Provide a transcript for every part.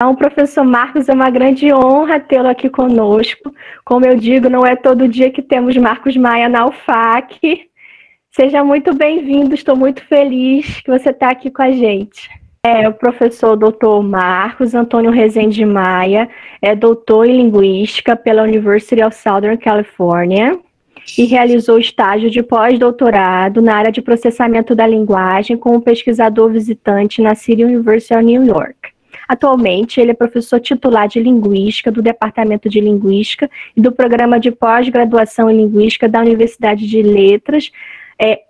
Então, professor Marcos, é uma grande honra tê-lo aqui conosco. Como eu digo, não é todo dia que temos Marcos Maia na UFAC. Seja muito bem-vindo, estou muito feliz que você está aqui com a gente. O professor Dr. Marcos Antônio Rezende Maia é doutor em Linguística pela University of Southern California e realizou estágio de pós-doutorado na área de processamento da linguagem como pesquisador visitante na City University of New York. Atualmente, ele é professor titular de Linguística do Departamento de Linguística e do Programa de Pós-Graduação em Linguística da Universidade de Letras,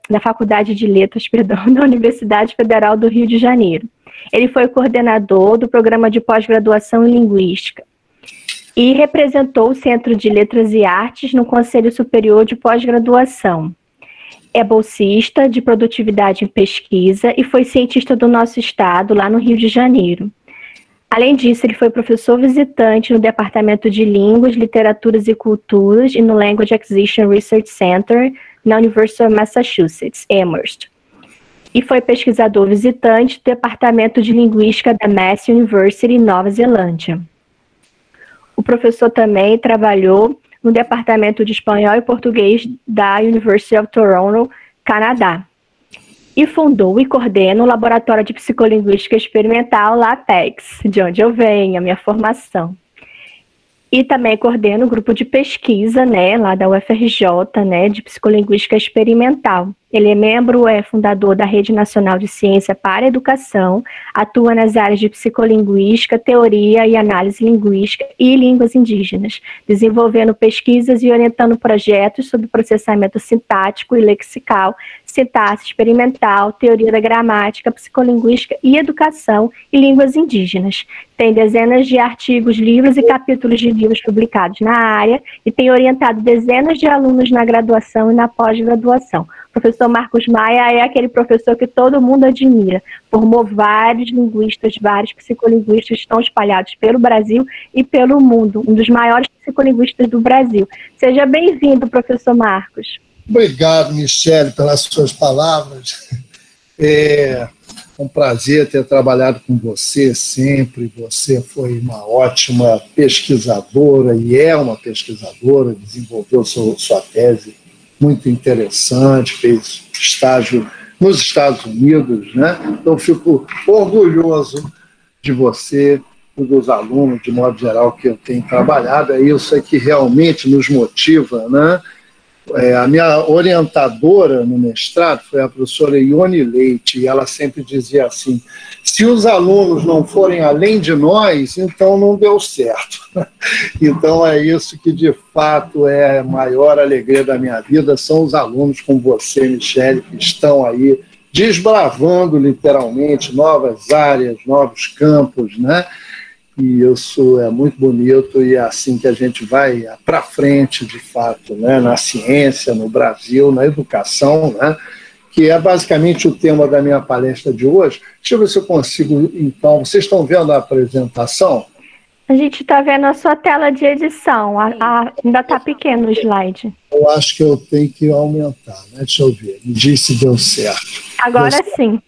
da Faculdade de Letras, da Universidade Federal do Rio de Janeiro. Ele foi coordenador do Programa de Pós-Graduação em Linguística e representou o Centro de Letras e Artes no Conselho Superior de Pós-Graduação. É bolsista de produtividade em pesquisa e foi cientista do nosso estado, lá no Rio de Janeiro. Além disso, ele foi professor visitante no Departamento de Línguas, Literaturas e Culturas e no Language Acquisition Research Center na University of Massachusetts, Amherst. E foi pesquisador visitante do Departamento de Linguística da Massey University, Nova Zelândia. O professor também trabalhou no Departamento de Espanhol e Português da University of Toronto, Canadá. E fundou e coordena o Laboratório de Psicolinguística Experimental, LAPEX, de onde eu venho, a minha formação. E também coordena o grupo de pesquisa, lá da UFRJ, de Psicolinguística Experimental. Ele é membro, fundador da Rede Nacional de Ciência para a Educação, atua nas áreas de psicolinguística, teoria e análise linguística e línguas indígenas, desenvolvendo pesquisas e orientando projetos sobre processamento sintático e lexical, sintaxe experimental, teoria da gramática, psicolinguística e educação e línguas indígenas. Tem dezenas de artigos, livros e capítulos de livros publicados na área e tem orientado dezenas de alunos na graduação e na pós-graduação. O professor Marcos Maia é aquele professor que todo mundo admira. Formou vários linguistas, vários psicolinguistas que estão espalhados pelo Brasil e pelo mundo. Um dos maiores psicolinguistas do Brasil. Seja bem-vindo, professor Marcos. Obrigado, Michele, pelas suas palavras. É um prazer ter trabalhado com você sempre. Você foi uma ótima pesquisadora e é uma pesquisadora, desenvolveu sua tese muito interessante, fez estágio nos Estados Unidos, Então, fico orgulhoso de você e dos alunos, de modo geral, que eu tenho trabalhado. É isso que realmente nos motiva, A minha orientadora no mestrado foi a professora Ione Leite, e ela sempre dizia assim: se os alunos não forem além de nós, então não deu certo. Então é isso que de fato é a maior alegria da minha vida, são os alunos como você, Michele, que estão aí desbravando literalmente novas áreas, novos campos, E isso é muito bonito e é assim que a gente vai para frente, de fato, na ciência, no Brasil, na educação, que é basicamente o tema da minha palestra de hoje. Deixa eu ver se eu consigo, então. Vocês estão vendo a apresentação? A gente está vendo a sua tela de edição. Ainda está pequeno o slide. Eu acho que eu tenho que aumentar, Deixa eu ver. Me diz se deu certo. Agora sim.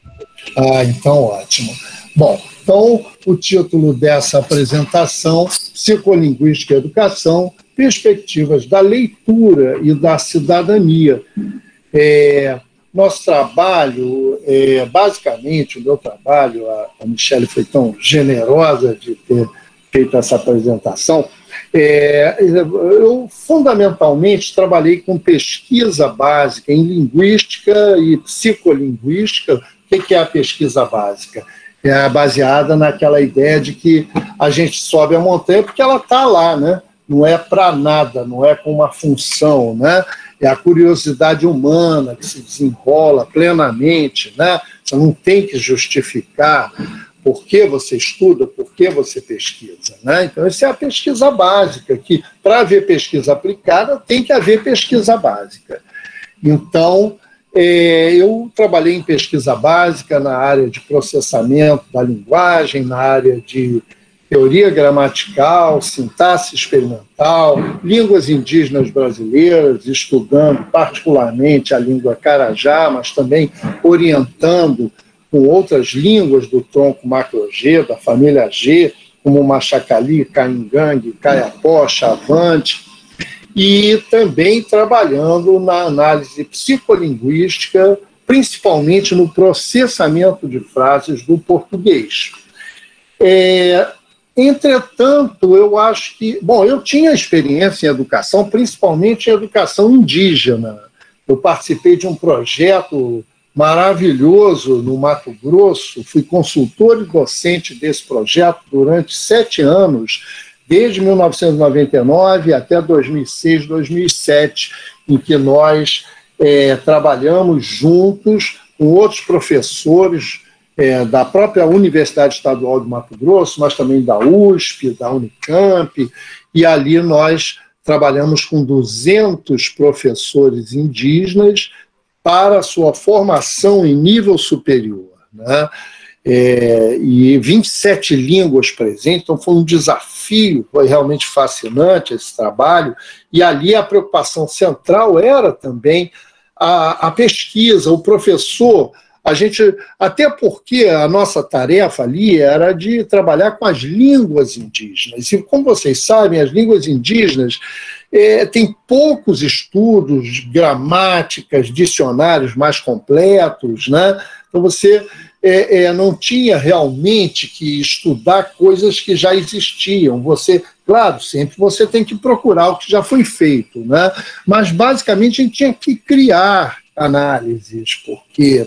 Então ótimo. Bom, então, o título dessa apresentação, Psicolinguística e Educação, Perspectivas da Leitura e da Cidadania. Nosso trabalho, basicamente, o meu trabalho, a Michele foi tão generosa de ter feito essa apresentação, eu fundamentalmente trabalhei com pesquisa básica em linguística e psicolinguística. O que é a pesquisa básica? É baseada naquela ideia de que a gente sobe a montanha porque ela está lá, Não é para nada, não é com uma função, É a curiosidade humana que se desenrola plenamente, Você não tem que justificar por que você estuda, por que você pesquisa, Então, essa é a pesquisa básica, que para haver pesquisa aplicada tem que haver pesquisa básica. Então, eu trabalhei em pesquisa básica na área de processamento da linguagem, na área de teoria gramatical, sintaxe experimental, línguas indígenas brasileiras, estudando particularmente a língua Carajá, mas também orientando com outras línguas do tronco macro-G, da família G, como Machacali, Caingangue, Caiapó, Chavante, e também trabalhando na análise psicolinguística, principalmente no processamento de frases do português. Entretanto, eu acho que... Bom, eu tinha experiência em educação, principalmente em educação indígena. Eu participei de um projeto maravilhoso no Mato Grosso, fui consultor e docente desse projeto durante 7 anos, desde 1999 até 2006, 2007, em que nós trabalhamos juntos com outros professores da própria Universidade Estadual de Mato Grosso, mas também da USP, da Unicamp, e ali nós trabalhamos com 200 professores indígenas para a sua formação em nível superior, né? E 27 línguas presentes, então foi um desafio, foi realmente fascinante esse trabalho, e ali a preocupação central era também a pesquisa, o professor, até porque a nossa tarefa ali era de trabalhar com as línguas indígenas, e como vocês sabem, as línguas indígenas têm poucos estudos, gramáticas, dicionários mais completos, né? Então você não tinha realmente que estudar coisas que já existiam. Claro, sempre você tem que procurar o que já foi feito, né? Mas basicamente a gente tinha que criar análises, porque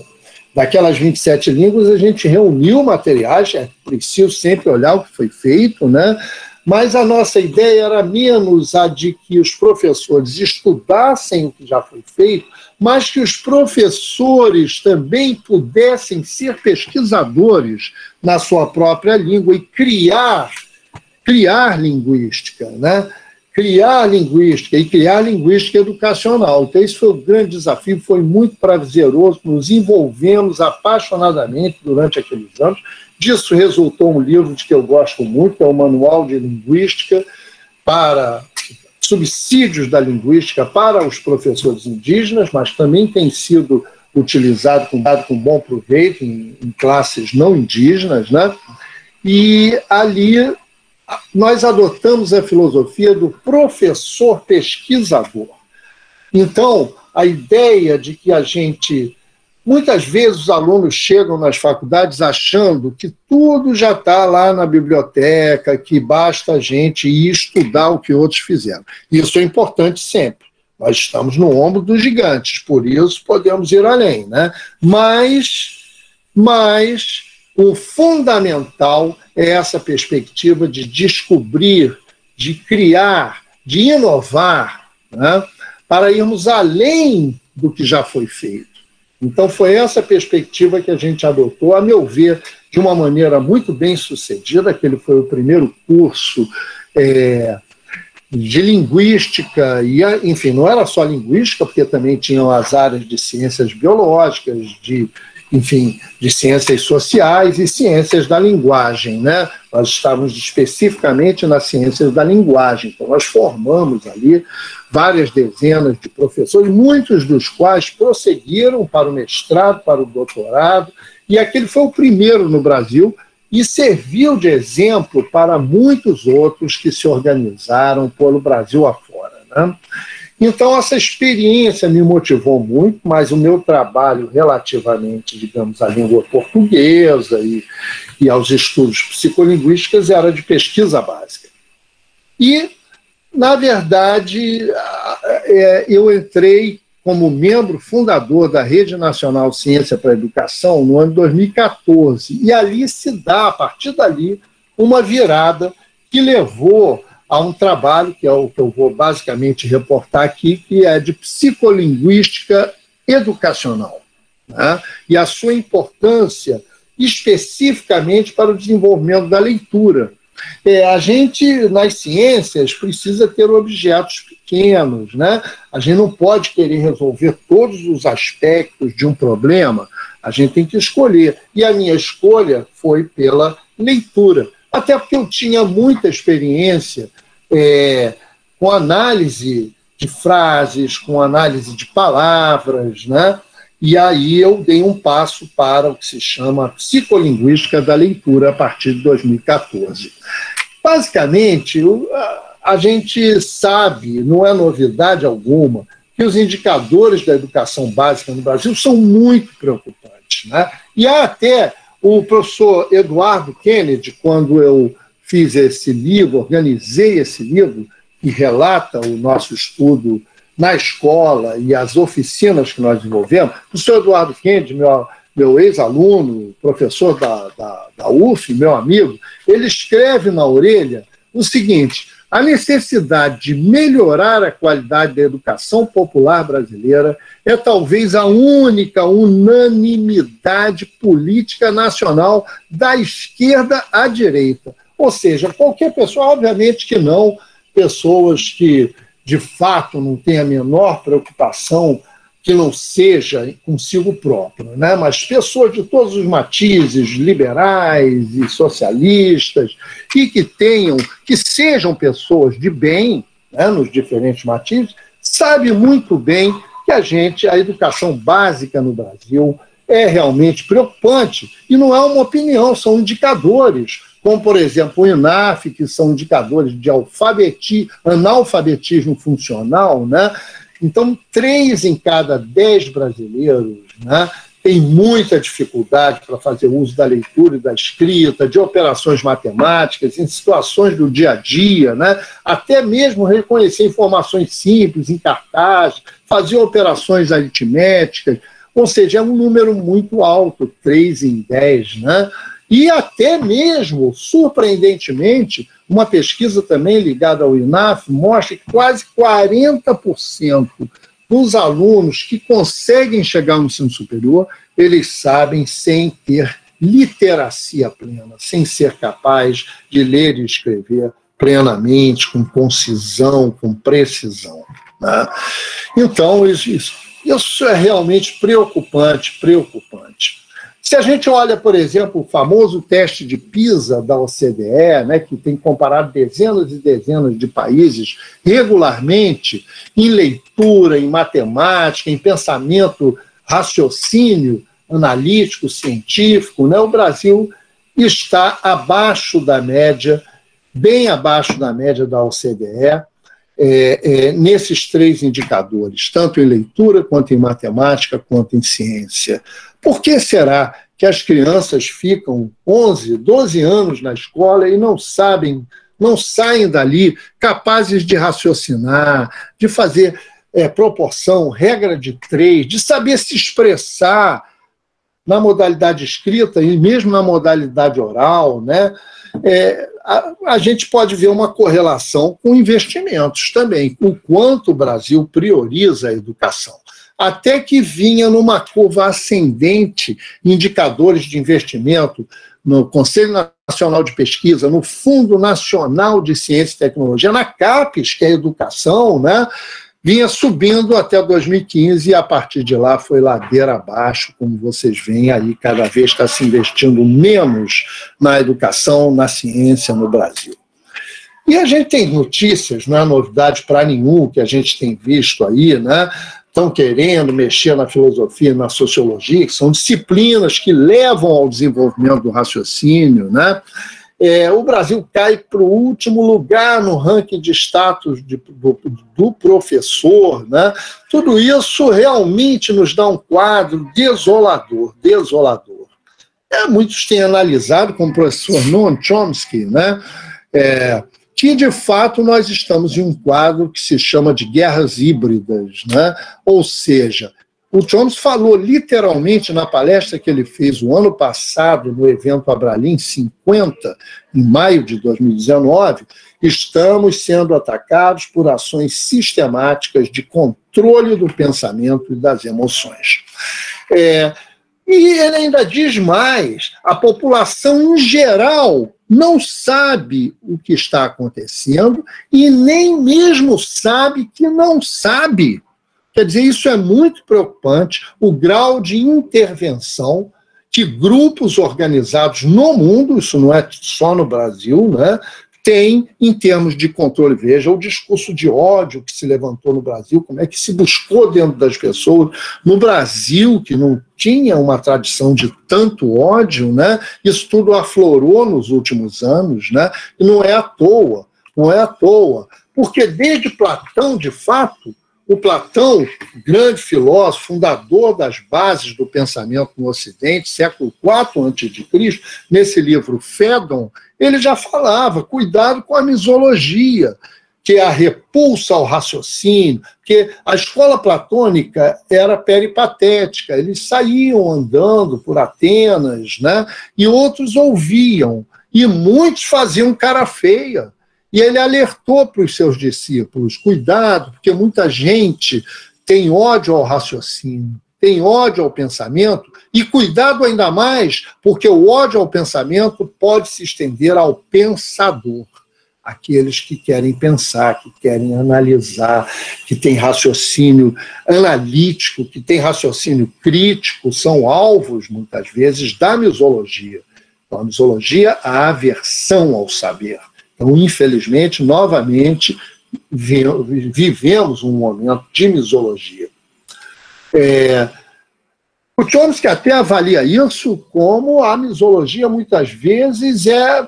daquelas 27 línguas a gente reuniu materiais, é preciso sempre olhar o que foi feito, né? Mas a nossa ideia era menos a de que os professores estudassem o que já foi feito, mas que os professores também pudessem ser pesquisadores na sua própria língua e criar linguística, né? Criar linguística e criar linguística educacional. Então, esse foi o grande desafio, foi muito prazeroso, nos envolvemos apaixonadamente durante aqueles anos. Disso resultou um livro de que eu gosto muito, que é o Manual de Linguística para Subsídios da Linguística para os Professores Indígenas, mas também tem sido utilizado com bom proveito em classes não indígenas, né? E ali nós adotamos a filosofia do professor pesquisador. Então, a ideia de que muitas vezes os alunos chegam nas faculdades achando que tudo já está lá na biblioteca, que basta a gente ir estudar o que outros fizeram. Isso é importante sempre. Nós estamos no ombro dos gigantes, por isso podemos ir além, né? Mas o fundamental é essa perspectiva de descobrir, de criar, de inovar, né? Para irmos além do que já foi feito. Então, foi essa perspectiva que a gente adotou, a meu ver, de uma maneira muito bem sucedida. Aquele foi o primeiro curso de linguística, e, enfim, não era só linguística, porque também tinham as áreas de ciências biológicas, de ciências sociais e ciências da linguagem, né? Nós estávamos especificamente nas ciências da linguagem, então nós formamos ali várias dezenas de professores, muitos dos quais prosseguiram para o mestrado, para o doutorado, e aquele foi o primeiro no Brasil e serviu de exemplo para muitos outros que se organizaram pelo Brasil afora, né? Então, essa experiência me motivou muito, mas o meu trabalho relativamente, digamos, à língua portuguesa e aos estudos psicolinguísticos era de pesquisa básica. E, na verdade, eu entrei como membro fundador da Rede Nacional Ciência para a Educação no ano de 2014. E ali se dá, a partir dali, uma virada que levou a um trabalho, que é o que eu vou basicamente reportar aqui, que é de psicolinguística educacional, né? E a sua importância especificamente para o desenvolvimento da leitura. A gente, nas ciências, precisa ter objetos pequenos, né? A gente não pode querer resolver todos os aspectos de um problema, a gente tem que escolher. E a minha escolha foi pela leitura, até porque eu tinha muita experiência com análise de frases, com análise de palavras, né? E aí eu dei um passo para o que se chama psicolinguística da leitura a partir de 2014. Basicamente, a gente sabe, não é novidade alguma, que os indicadores da educação básica no Brasil são muito preocupantes, né? E há até o professor Eduardo Kennedy, quando eu fiz esse livro, organizei esse livro, que relata o nosso estudo na escola e as oficinas que nós desenvolvemos. O professor Eduardo Kennedy, meu ex-aluno, professor da UF, meu amigo, ele escreve na orelha o seguinte: a necessidade de melhorar a qualidade da educação popular brasileira é talvez a única unanimidade política nacional da esquerda à direita. Ou seja, qualquer pessoa, obviamente que não, pessoas que de fato não têm a menor preocupação que não seja consigo próprio, né? Mas pessoas de todos os matizes, liberais e socialistas, e que sejam pessoas de bem, né, nos diferentes matizes, sabe muito bem que a educação básica no Brasil é realmente preocupante, e não é uma opinião, são indicadores, como, por exemplo, o INAF, que são indicadores de analfabetismo funcional, né? Então, 3 em cada 10 brasileiros, né, tem muita dificuldade para fazer uso da leitura e da escrita, de operações matemáticas, em situações do dia a dia, né, até mesmo reconhecer informações simples em cartaz, fazer operações aritméticas, ou seja, é um número muito alto, 3 em 10, né? E até mesmo, surpreendentemente, uma pesquisa também ligada ao INAF mostra que quase 40% dos alunos que conseguem chegar ao ensino superior, eles sabem sem ter literacia plena, sem ser capaz de ler e escrever plenamente, com concisão, com precisão, né? Então, isso é realmente preocupante. Se a gente olha, por exemplo, o famoso teste de PISA da OCDE, né, que tem comparado dezenas e dezenas de países regularmente em leitura, em matemática, em pensamento, raciocínio analítico, científico, né, o Brasil está abaixo da média, bem abaixo da média da OCDE, nesses 3 indicadores, tanto em leitura, quanto em matemática, quanto em ciência. Por que será que as crianças ficam 11, 12 anos na escola e não saem dali capazes de raciocinar, de fazer proporção, regra de 3, de saber se expressar na modalidade escrita e mesmo na modalidade oral, né? A gente pode ver uma correlação com investimentos também, o quanto o Brasil prioriza a educação. Até que vinha numa curva ascendente indicadores de investimento no Conselho Nacional de Pesquisa, no Fundo Nacional de Ciência e Tecnologia, na CAPES, que é a educação, né? Vinha subindo até 2015 e a partir de lá foi ladeira abaixo, como vocês veem aí, cada vez está se investindo menos na educação, na ciência no Brasil. E a gente tem notícias, não é novidade para nenhum, que a gente tem visto aí, né? Estão querendo mexer na filosofia e na sociologia, que são disciplinas que levam ao desenvolvimento do raciocínio, né? O Brasil cai para o último lugar no ranking de status do professor, né? Tudo isso realmente nos dá um quadro desolador. Muitos têm analisado, como o professor Noam Chomsky, né? Que, de fato, nós estamos em um quadro que se chama de guerras híbridas, né? Ou seja, o Chomsky falou literalmente na palestra que ele fez o ano passado no evento Abralim 50, em maio de 2019, estamos sendo atacados por ações sistemáticas de controle do pensamento e das emoções. E ele ainda diz mais, a população em geral não sabe o que está acontecendo e nem mesmo sabe que não sabe. Quer dizer, isso é muito preocupante, o grau de intervenção que grupos organizados no mundo, isso não é só no Brasil, né, tem, em termos de controle, veja o discurso de ódio que se levantou no Brasil, como é que se buscou dentro das pessoas. No Brasil, que não tinha uma tradição de tanto ódio, né? Isso tudo aflorou nos últimos anos, né? E não é à toa, não é à toa, porque desde Platão, de fato, o Platão, grande filósofo, fundador das bases do pensamento no Ocidente, século IV a.C., nesse livro Fédon, ele já falava, cuidado com a misologia, que é a repulsa ao raciocínio, que a escola platônica era peripatética, eles saíam andando por Atenas, né? E outros ouviam, e muitos faziam cara feia. E ele alertou para os seus discípulos, cuidado, porque muita gente tem ódio ao raciocínio, tem ódio ao pensamento, e cuidado ainda mais, porque o ódio ao pensamento pode se estender ao pensador, aqueles que querem pensar, que querem analisar, que têm raciocínio analítico, que têm raciocínio crítico, são alvos, muitas vezes, da misologia. Então, a misologia, a aversão ao saber. Então, infelizmente, novamente, vivemos um momento de misologia. O Chomsky até avalia isso como a misologia, muitas vezes,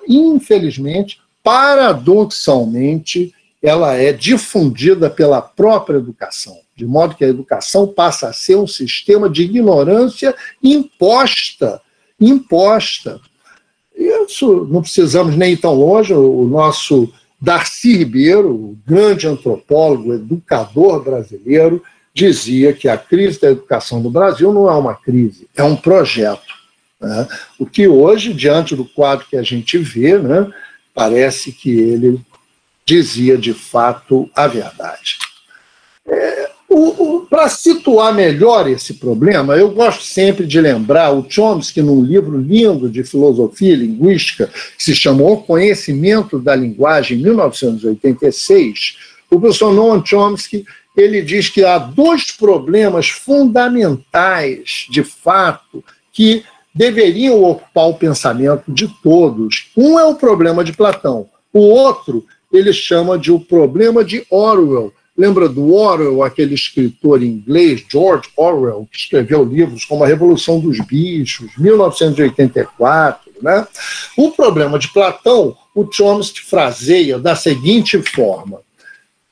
infelizmente, paradoxalmente, ela é difundida pela própria educação, de modo que a educação passa a ser um sistema de ignorância imposta. Isso não precisamos nem ir tão longe. O nosso Darcy Ribeiro, o grande antropólogo, educador brasileiro, dizia que a crise da educação no Brasil não é uma crise, é um projeto, né? O que hoje, diante do quadro que a gente vê, né, parece que ele dizia de fato a verdade. Para situar melhor esse problema, eu gosto sempre de lembrar o Chomsky, num livro lindo de filosofia e linguística, que se chamou Conhecimento da Linguagem, em 1986, o professor Noam Chomsky, ele diz que há dois problemas fundamentais, de fato, que deveriam ocupar o pensamento de todos. Um é o problema de Platão, o outro ele chama de o problema de Orwell. Lembra do Orwell, aquele escritor inglês, George Orwell, que escreveu livros como A Revolução dos Bichos, 1984, né? O problema de Platão, o Chomsky fraseia da seguinte forma: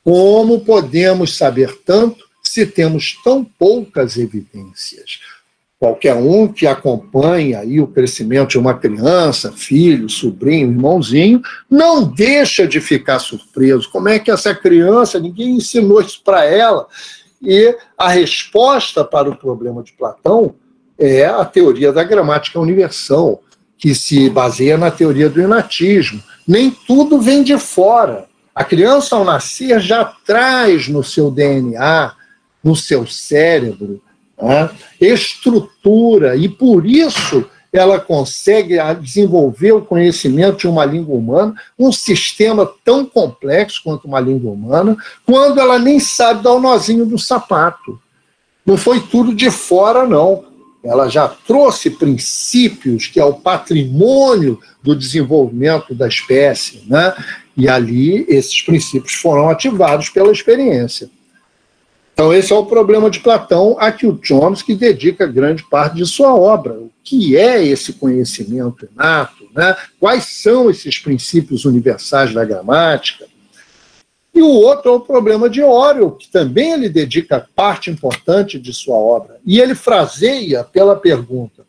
como podemos saber tanto se temos tão poucas evidências? Qualquer um que acompanha aí o crescimento de uma criança, filho, sobrinho, irmãozinho, não deixa de ficar surpreso. Como é que essa criança, ninguém ensinou isso para ela? E a resposta para o problema de Platão é a teoria da gramática universal, que se baseia na teoria do inatismo. Nem tudo vem de fora. A criança, ao nascer, já traz no seu DNA, no seu cérebro, estrutura, e por isso ela consegue desenvolver o conhecimento de uma língua humana, um sistema tão complexo quanto uma língua humana, quando ela nem sabe dar o nozinho do sapato. Não foi tudo de fora, não. Ela já trouxe princípios que é o patrimônio do desenvolvimento da espécie, né? E ali esses princípios foram ativados pela experiência. Então, esse é o problema de Platão, a que o Chomsky dedica grande parte de sua obra. O que é esse conhecimento inato, né? Quais são esses princípios universais da gramática? E o outro é o problema de Orwell, que também ele dedica parte importante de sua obra. E ele fraseia pela pergunta: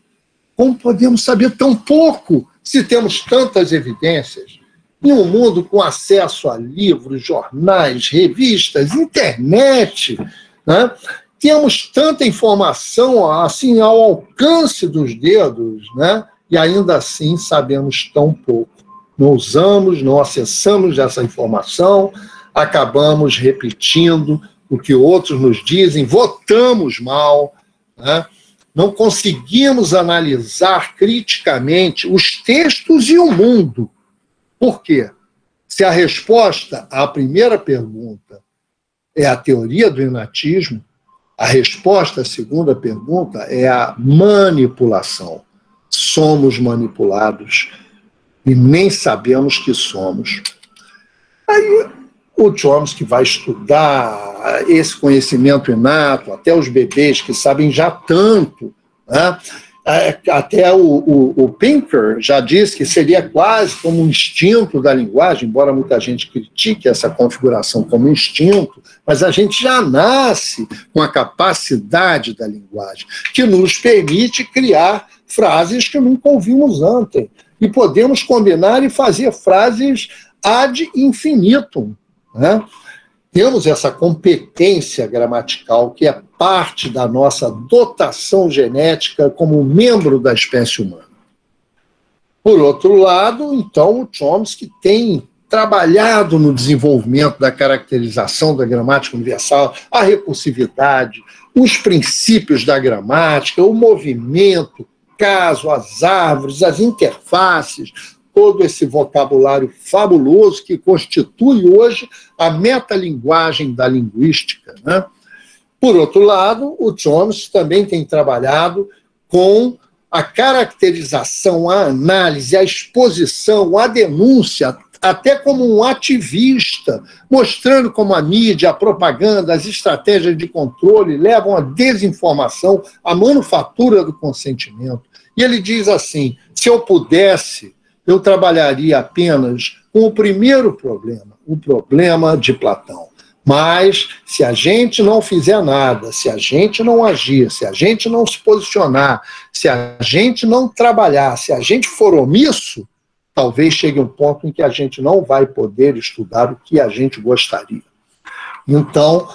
como podemos saber tão pouco se temos tantas evidências? Em um mundo com acesso a livros, jornais, revistas, internet, né? Temos tanta informação assim ao alcance dos dedos, né? E ainda assim sabemos tão pouco. Não usamos, não acessamos essa informação, acabamos repetindo o que outros nos dizem, votamos mal, né? Não conseguimos analisar criticamente os textos e o mundo. Por quê? Se a resposta à primeira pergunta é a teoria do inatismo, a resposta à segunda pergunta é a manipulação. Somos manipulados e nem sabemos que somos. Aí o Chomsky vai estudar esse conhecimento inato, até os bebês que sabem já tanto, né? Até o Pinker já disse que seria quase como um instinto da linguagem, embora muita gente critique essa configuração como instinto, mas a gente já nasce com a capacidade da linguagem, que nos permite criar frases que nunca ouvimos antes, e podemos combinar e fazer frases ad infinitum, né? Temos essa competência gramatical que é parte da nossa dotação genética como membro da espécie humana. Por outro lado, então, o Chomsky tem trabalhado no desenvolvimento da caracterização da gramática universal, a recursividade, os princípios da gramática, o movimento, caso, as árvores, as interfaces, todo esse vocabulário fabuloso que constitui hoje a metalinguagem da linguística, né? Por outro lado, o Chomsky também tem trabalhado com a caracterização, a análise, a exposição, a denúncia, até como um ativista, mostrando como a mídia, a propaganda, as estratégias de controle levam à desinformação, à manufatura do consentimento. E ele diz assim, se eu pudesse, eu trabalharia apenas com o primeiro problema, o problema de Platão. Mas, se a gente não fizer nada, se a gente não agir, se a gente não se posicionar, se a gente não trabalhar, se a gente for omisso, talvez chegue um ponto em que a gente não vai poder estudar o que a gente gostaria. Então,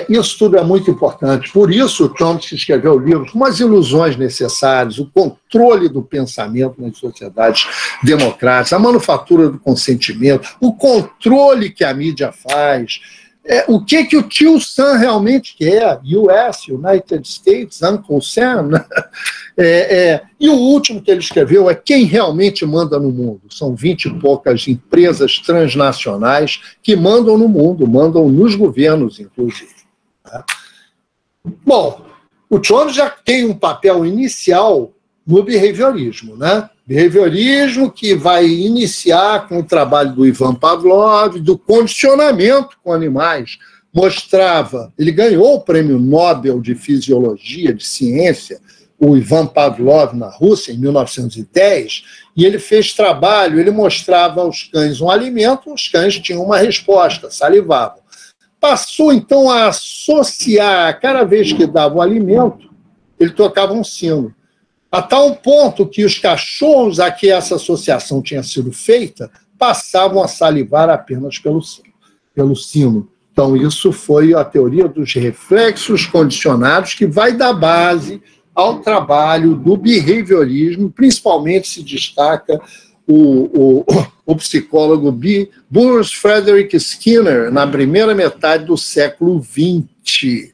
isso tudo é muito importante. Por isso, o Chomsky escreveu livros com as ilusões necessárias, o controle do pensamento nas sociedades democráticas, a manufatura do consentimento, o controle que a mídia faz, o que o tio Sam realmente quer, US, United States, Uncle Sam, e o último que ele escreveu é Quem Realmente Manda no Mundo. São 20 e poucas empresas transnacionais que mandam no mundo, mandam nos governos, inclusive. Bom, o Chomsky já tem um papel inicial no behaviorismo, né? Behaviorismo que vai iniciar com o trabalho do Ivan Pavlov, do condicionamento com animais. Mostrava, ele ganhou o Prêmio Nobel de Fisiologia, de Ciência, o Ivan Pavlov, na Rússia, em 1910, e ele fez trabalho, ele mostrava aos cães um alimento, os cães tinham uma resposta, salivavam. Passou, então, a associar, cada vez que dava o alimento, ele tocava um sino. A tal ponto que os cachorros a que essa associação tinha sido feita passavam a salivar apenas pelo sino. Então, isso foi a teoria dos reflexos condicionados, que vai dar base ao trabalho do behaviorismo, principalmente se destaca o psicólogo Burns Frederick Skinner, na primeira metade do século XX,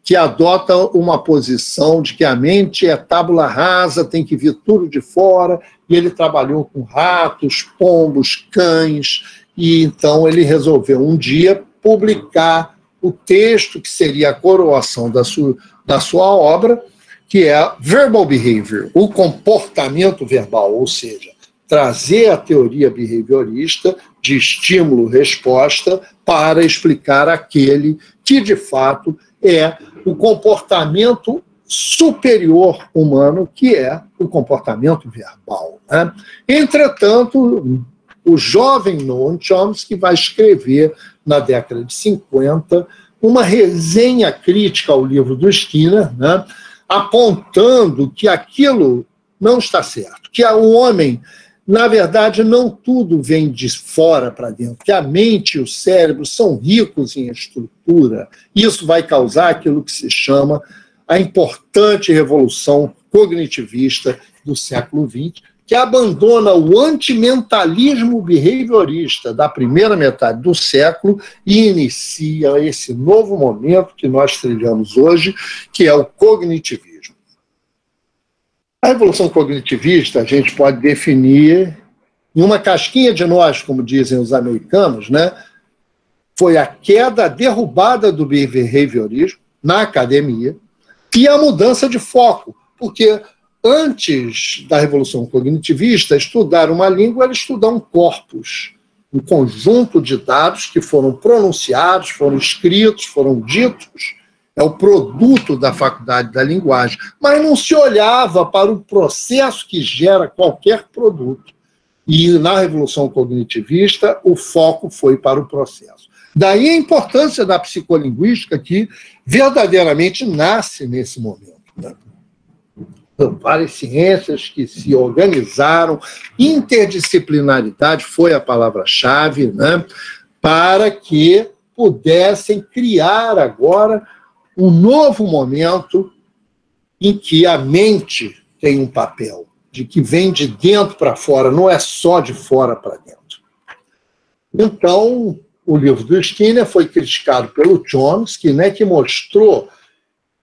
que adota uma posição de que a mente é tábula rasa, tem que vir tudo de fora, e ele trabalhou com ratos, pombos, cães, e então ele resolveu um dia publicar o texto que seria a coroação da sua obra, que é Verbal Behavior, o comportamento verbal, ou seja, trazer a teoria behaviorista de estímulo-resposta para explicar aquele que, de fato, é o comportamento superior humano, que é o comportamento verbal, né? Entretanto, o jovem Noam Chomsky vai escrever, na década de 50, uma resenha crítica ao livro do Skinner, né, apontando que aquilo não está certo, que o homem, na verdade, não tudo vem de fora para dentro, que a mente e o cérebro são ricos em estrutura. Isso vai causar aquilo que se chama a importante revolução cognitivista do século XX, que abandona o antimentalismo behaviorista da primeira metade do século e inicia esse novo momento que nós trilhamos hoje, que é o cognitivismo. A revolução cognitivista a gente pode definir em uma casquinha de nós, como dizem os americanos, né? Foi a queda, a derrubada do behaviorismo na academia e a mudança de foco, porque antes da revolução cognitivista, estudar uma língua era estudar um corpus, um conjunto de dados que foram pronunciados, foram escritos, foram ditos, é o produto da faculdade da linguagem, mas não se olhava para o processo que gera qualquer produto. E na Revolução Cognitivista, o foco foi para o processo. Daí a importância da psicolinguística, que verdadeiramente nasce nesse momento, né? Várias ciências que se organizaram, interdisciplinaridade foi a palavra-chave, né, para que pudessem criar agora um novo momento em que a mente tem um papel, de que vem de dentro para fora, não é só de fora para dentro. Então, o livro do Skinner foi criticado pelo Chomsky, né, que mostrou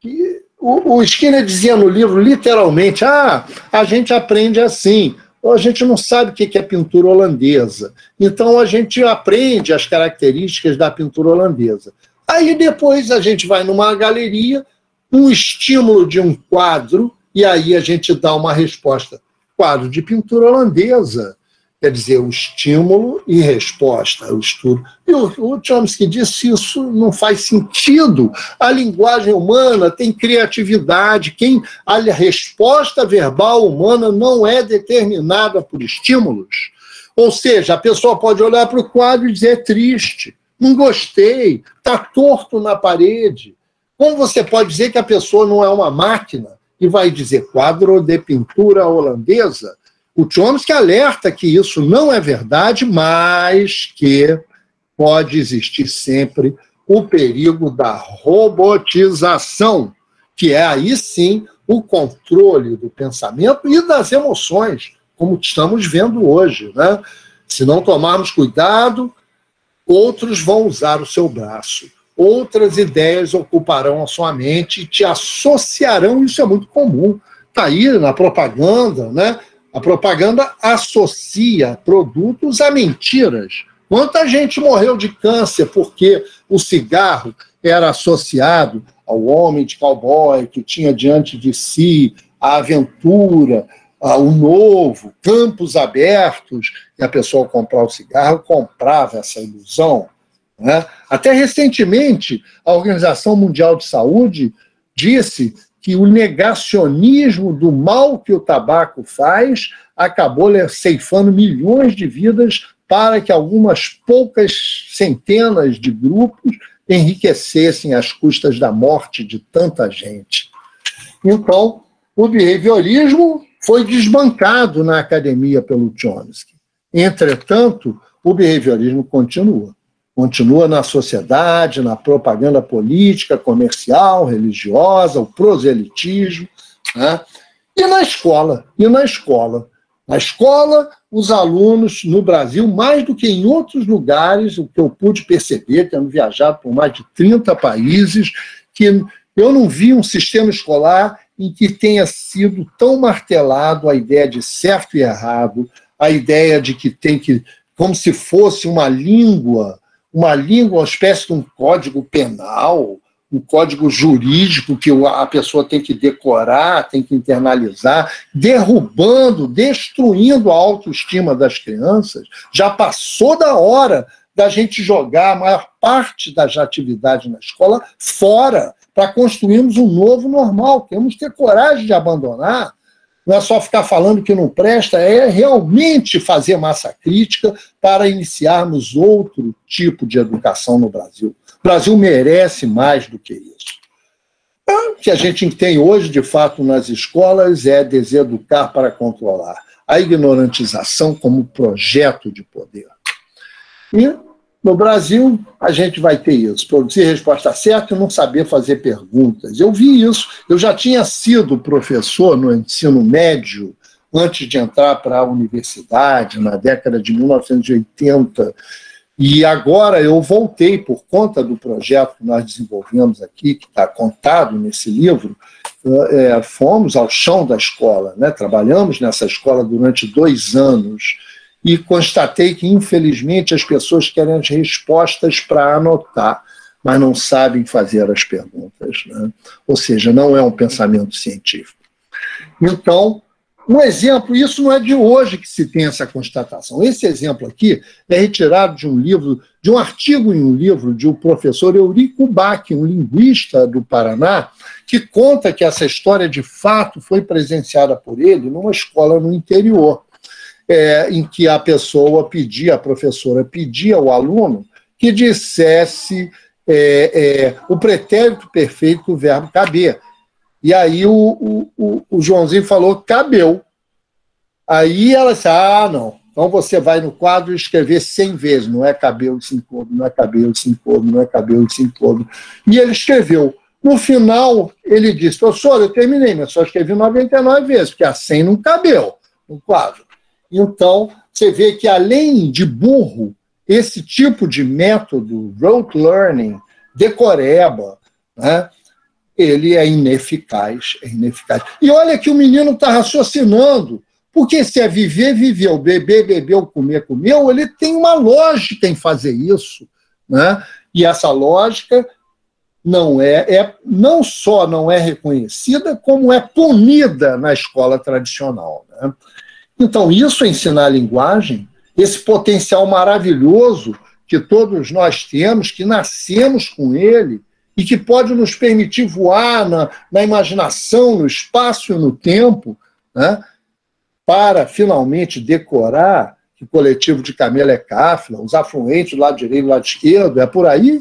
que o Skinner dizia no livro, literalmente, a gente aprende assim, a gente não sabe o que é pintura holandesa, então a gente aprende as características da pintura holandesa. Aí depois a gente vai numa galeria, um estímulo de um quadro, e aí a gente dá uma resposta. Quadro de pintura holandesa, quer dizer, o estímulo e resposta, o estudo. E o Chomsky disse que isso não faz sentido. A linguagem humana tem criatividade. A resposta verbal humana não é determinada por estímulos. Ou seja, a pessoa pode olhar para o quadro e dizer triste, não gostei, está torto na parede. Como você pode dizer que a pessoa não é uma máquina e vai dizer quadro de pintura holandesa? O Chomsky alerta que isso não é verdade, mas que pode existir sempre o perigo da robotização, que é aí sim o controle do pensamento e das emoções, como estamos vendo hoje, né? Se não tomarmos cuidado, outros vão usar o seu braço, outras ideias ocuparão a sua mente e te associarão, isso é muito comum, está aí na propaganda, né? A propaganda associa produtos a mentiras. Quanta gente morreu de câncer porque o cigarro era associado ao homem de cowboy que tinha diante de si a aventura, o novo, campos abertos, e a pessoa comprar o cigarro comprava essa ilusão, né? Até recentemente, a Organização Mundial de Saúde disse que o negacionismo do mal que o tabaco faz acabou ceifando milhões de vidas para que algumas poucas centenas de grupos enriquecessem às custas da morte de tanta gente. Então, o behaviorismo foi desbancado na academia pelo Chomsky. Entretanto, o behaviorismo continua. Continua na sociedade, na propaganda política, comercial, religiosa, o proselitismo, né? E na escola. Na escola, os alunos no Brasil, mais do que em outros lugares, o que eu pude perceber, tendo viajado por mais de 30 países, que eu não vi um sistema escolar em que tenha sido tão martelado a ideia de certo e errado, a ideia de que tem que, como se fosse uma língua, uma espécie de um código penal, um código jurídico que a pessoa tem que decorar, tem que internalizar, derrubando, destruindo a autoestima das crianças. Já passou da hora da gente jogar a maior parte das atividades na escola fora, para construirmos um novo normal. Temos que ter coragem de abandonar. Não é só ficar falando que não presta, é realmente fazer massa crítica para iniciarmos outro tipo de educação no Brasil. O Brasil merece mais do que isso. O que a gente tem hoje, de fato, nas escolas é deseducar para controlar. A ignorantização como projeto de poder. E, no Brasil, a gente vai ter isso. Produzir resposta certa e não saber fazer perguntas. Eu vi isso. Eu já tinha sido professor no ensino médio antes de entrar para a universidade, na década de 1980. E agora eu voltei por conta do projeto que nós desenvolvemos aqui, que está contado nesse livro. Fomos ao chão da escola, né? Trabalhamos nessa escola durante 2 anos e constatei que, infelizmente, as pessoas querem as respostas para anotar, mas não sabem fazer as perguntas, né? Ou seja, não é um pensamento científico. Então, Um exemplo, isso não é de hoje que se tem essa constatação. Esse exemplo aqui é retirado de um livro, de um artigo em um livro de um professor Eurico Bach, um linguista do Paraná, que conta que essa história de fato foi presenciada por ele numa escola no interior, em que a professora pedia ao aluno que dissesse o pretérito perfeito do verbo caber. E aí o Joãozinho falou, cabeu. Aí ela disse, não. Então você vai no quadro e escrever 100 vezes, não é cabelo de Sincodo, não é cabelo de Sincodo, não é cabelo de Sincodo. E ele escreveu. No final, ele disse, professor, eu terminei, mas só escrevi 99 vezes, porque a 100 não cabeu no quadro. Então, você vê que além de burro, esse tipo de método, rote learning, decoreba, né, ele é ineficaz, E olha que o menino está raciocinando, porque se é viver, viveu, beber, bebeu, comer, comeu, ele tem uma lógica em fazer isso, né? E essa lógica não só não é reconhecida, como é punida na escola tradicional, né? Então, isso é ensinar a linguagem, esse potencial maravilhoso que todos nós temos, que nascemos com ele, e que pode nos permitir voar na imaginação, no espaço e no tempo, né, para finalmente decorar que o coletivo de Camelo é Cáfila, os afluentes do lado direito e do lado esquerdo, é por aí.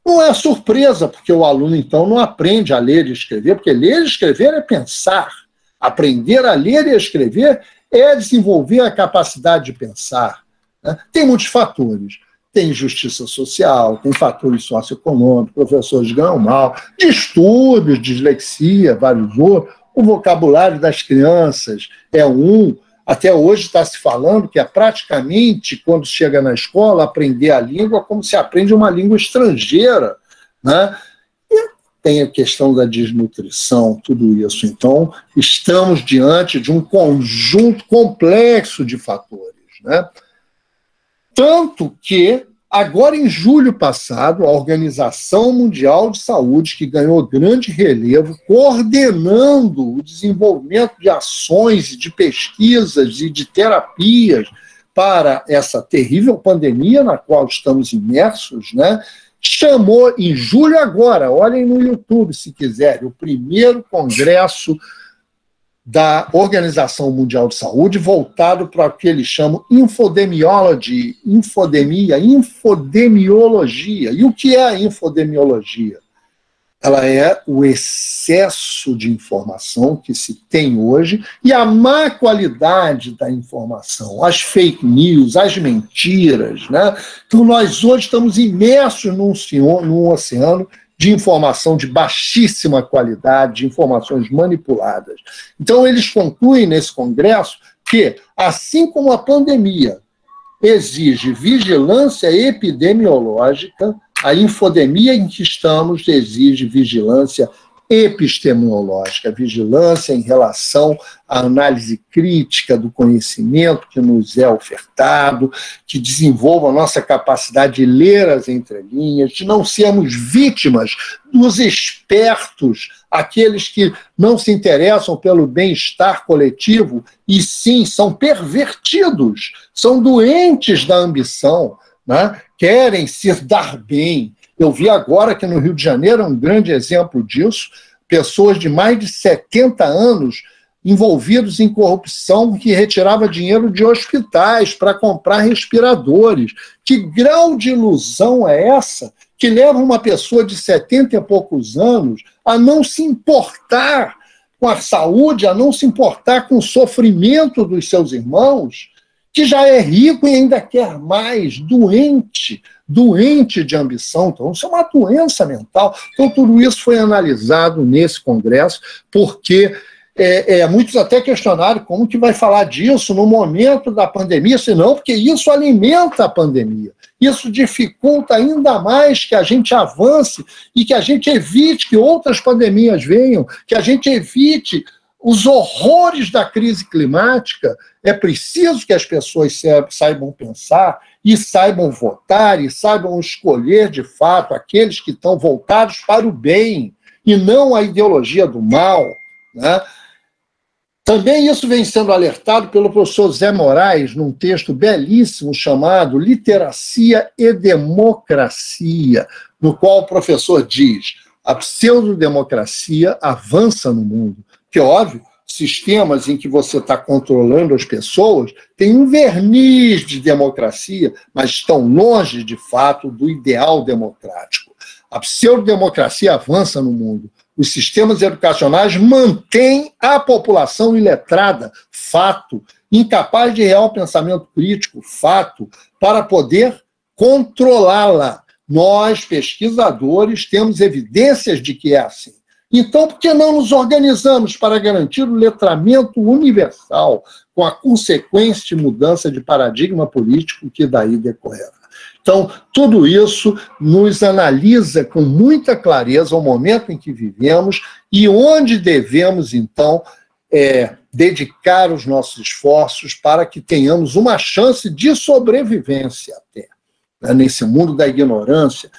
Não é surpresa, porque o aluno, então, não aprende a ler e escrever, porque ler e escrever é pensar. Aprender a ler e escrever é desenvolver a capacidade de pensar, né? Tem muitos fatores. Tem injustiça social, tem fatores socioeconômicos, professores ganham mal, distúrbios, dislexia, vários outros. O vocabulário das crianças é até hoje está se falando que é praticamente, quando chega na escola, aprender a língua como se aprende uma língua estrangeira, né? E tem a questão da desnutrição, tudo isso. Então, estamos diante de um conjunto complexo de fatores, né? Tanto que, agora em julho passado, a Organização Mundial de Saúde, que ganhou grande relevo, coordenando o desenvolvimento de ações, de pesquisas e de terapias para essa terrível pandemia na qual estamos imersos, né, chamou em julho agora, olhem no YouTube se quiserem, o primeiro congresso da Organização Mundial de Saúde, voltado para o que eles chamam infodemiologia. E o que é a infodemiologia? Ela é o excesso de informação que se tem hoje e a má qualidade da informação, as fake news, as mentiras, né? Então, nós hoje estamos imersos num oceano de informação de baixíssima qualidade, de informações manipuladas. Então, eles concluem nesse congresso que, assim como a pandemia exige vigilância epidemiológica, a infodemia em que estamos exige vigilância epistemológica, vigilância em relação à análise crítica do conhecimento que nos é ofertado, que desenvolva a nossa capacidade de ler as entrelinhas, de não sermos vítimas dos espertos, aqueles que não se interessam pelo bem-estar coletivo e sim são pervertidos, são doentes da ambição, né? Querem se dar bem. Eu vi agora que no Rio de Janeiro, um grande exemplo disso, pessoas de mais de 70 anos envolvidos em corrupção que retirava dinheiro de hospitais para comprar respiradores. Que grau de ilusão é essa que leva uma pessoa de 70 e poucos anos a não se importar com a saúde, a não se importar com o sofrimento dos seus irmãos, que já é rico e ainda quer mais, doente de ambição. Então, isso é uma doença mental. Então, tudo isso foi analisado nesse congresso, porque muitos até questionaram como que vai falar disso no momento da pandemia, senão porque isso alimenta a pandemia. Isso dificulta ainda mais que a gente avance e que a gente evite que outras pandemias venham, que a gente evite os horrores da crise climática. É preciso que as pessoas saibam pensar e saibam votar e saibam escolher, de fato, aqueles que estão voltados para o bem e não a ideologia do mal, né? Também isso vem sendo alertado pelo professor Zé Moraes num texto belíssimo chamado Literacia e Democracia, no qual o professor diz: a pseudodemocracia avança no mundo. Que, óbvio, sistemas em que você está controlando as pessoas têm um verniz de democracia, mas estão longe, de fato, do ideal democrático. A pseudodemocracia avança no mundo. Os sistemas educacionais mantêm a população iletrada, fato, incapaz de real pensamento crítico, fato, para poder controlá-la. Nós, pesquisadores, temos evidências de que é assim. Então, por que não nos organizamos para garantir o letramento universal, com a consequente mudança de paradigma político que daí decorrerá? Então, tudo isso nos analisa com muita clareza o momento em que vivemos e onde devemos, então, dedicar os nossos esforços para que tenhamos uma chance de sobrevivência até, né, nesse mundo da ignorância.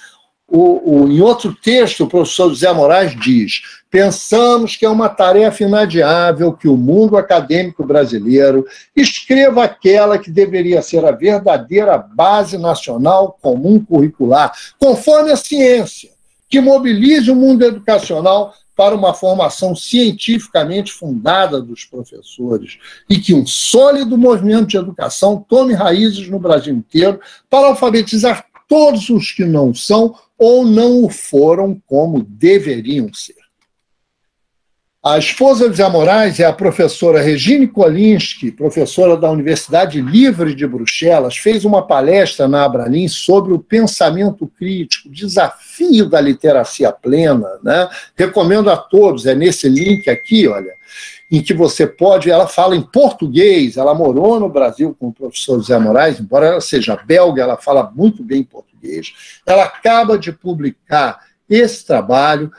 Em outro texto, o professor José Moraes diz: pensamos que é uma tarefa inadiável que o mundo acadêmico brasileiro escreva aquela que deveria ser a verdadeira base nacional comum curricular, conforme a ciência, que mobilize o mundo educacional para uma formação cientificamente fundada dos professores e que um sólido movimento de educação tome raízes no Brasil inteiro para alfabetizar todos os que não são ou não o foram como deveriam ser. A esposa de Zé Moraes é a professora Regine Kolinski, professora da Universidade Livre de Bruxelas, fez uma palestra na Abralim sobre o pensamento crítico, desafio da literacia plena, né? Recomendo a todos, é nesse link aqui, olha, em que você pode, ela fala em português, ela morou no Brasil com o professor Zé Moraes, embora ela seja belga, ela fala muito bem português. Ela acaba de publicar esse trabalho,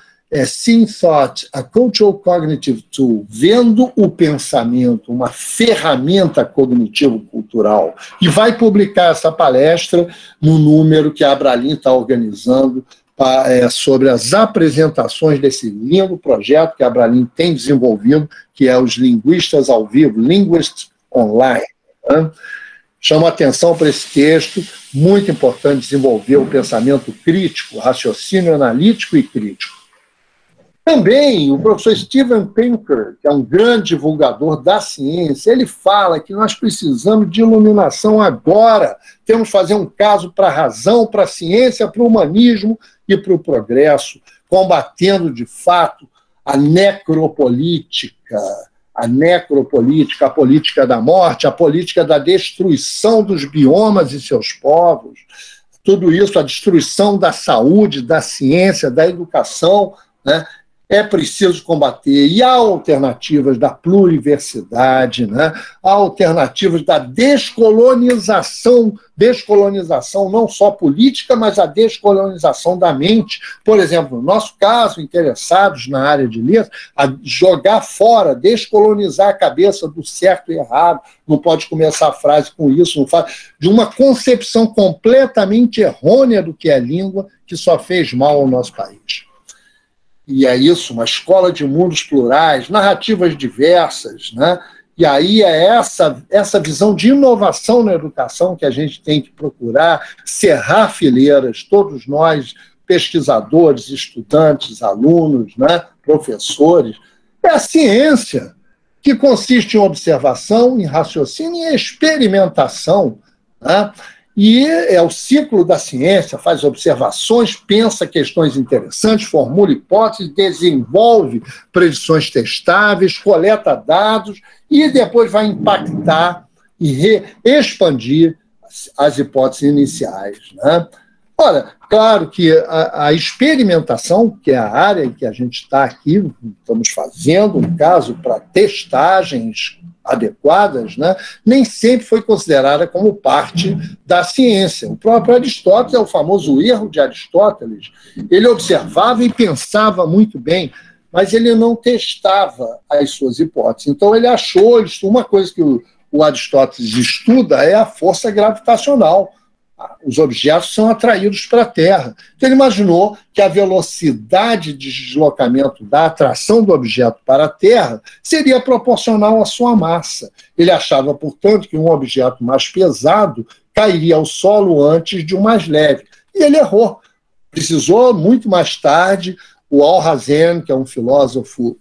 Seeing Thought, a Cultural Cognitive Tool, vendo o pensamento, uma ferramenta cognitivo-cultural, e vai publicar essa palestra no número que a Abralim está organizando sobre as apresentações desse lindo projeto que a Abralim tem desenvolvido, que é os Linguistas ao Vivo, Linguists Online. Né? Chamo a atenção para esse texto, muito importante desenvolver o pensamento crítico, raciocínio analítico e crítico. Também o professor Steven Pinker, que é um grande divulgador da ciência, ele fala que nós precisamos de iluminação agora. Temos que fazer um caso para a razão, para a ciência, para o humanismo e para o progresso, combatendo, de fato, a necropolítica, a política da morte, a política da destruição dos biomas e seus povos. Tudo isso, a destruição da saúde, da ciência, da educação, né? É preciso combater. E há alternativas da pluriversidade, né? Há alternativas da descolonização não só política, mas a descolonização da mente. Por exemplo, no nosso caso, interessados na área de letras, a jogar fora, descolonizar a cabeça do certo e errado. Não pode começar a frase com isso, não faz, de uma concepção completamente errônea do que é língua, que só fez mal ao nosso país. E é isso, uma escola de mundos plurais, narrativas diversas, né? E aí é essa visão de inovação na educação que a gente tem que procurar, cerrar fileiras, todos nós, pesquisadores, estudantes, alunos, né? Professores. É a ciência, que consiste em observação, em raciocínio e em experimentação, né? E é o ciclo da ciência, faz observações, pensa questões interessantes, formula hipóteses, desenvolve predições testáveis, coleta dados e depois vai impactar e expandir as hipóteses iniciais, né? Ora, claro que a experimentação, que é a área em que a gente está aqui, estamos fazendo, no caso, para testagens adequadas, né, nem sempre foi considerada como parte da ciência. O próprio Aristóteles, é o famoso erro de Aristóteles, ele observava e pensava muito bem, mas ele não testava as suas hipóteses. Então ele achou, uma coisa que o Aristóteles estuda é a força gravitacional. os objetos são atraídos para a Terra. Então ele imaginou que a velocidade de deslocamento da atração do objeto para a Terra seria proporcional à sua massa. Ele achava, portanto, que um objeto mais pesado cairia ao solo antes de um mais leve. E ele errou. Precisou, muito mais tarde, o Alhazen, que é um filósofo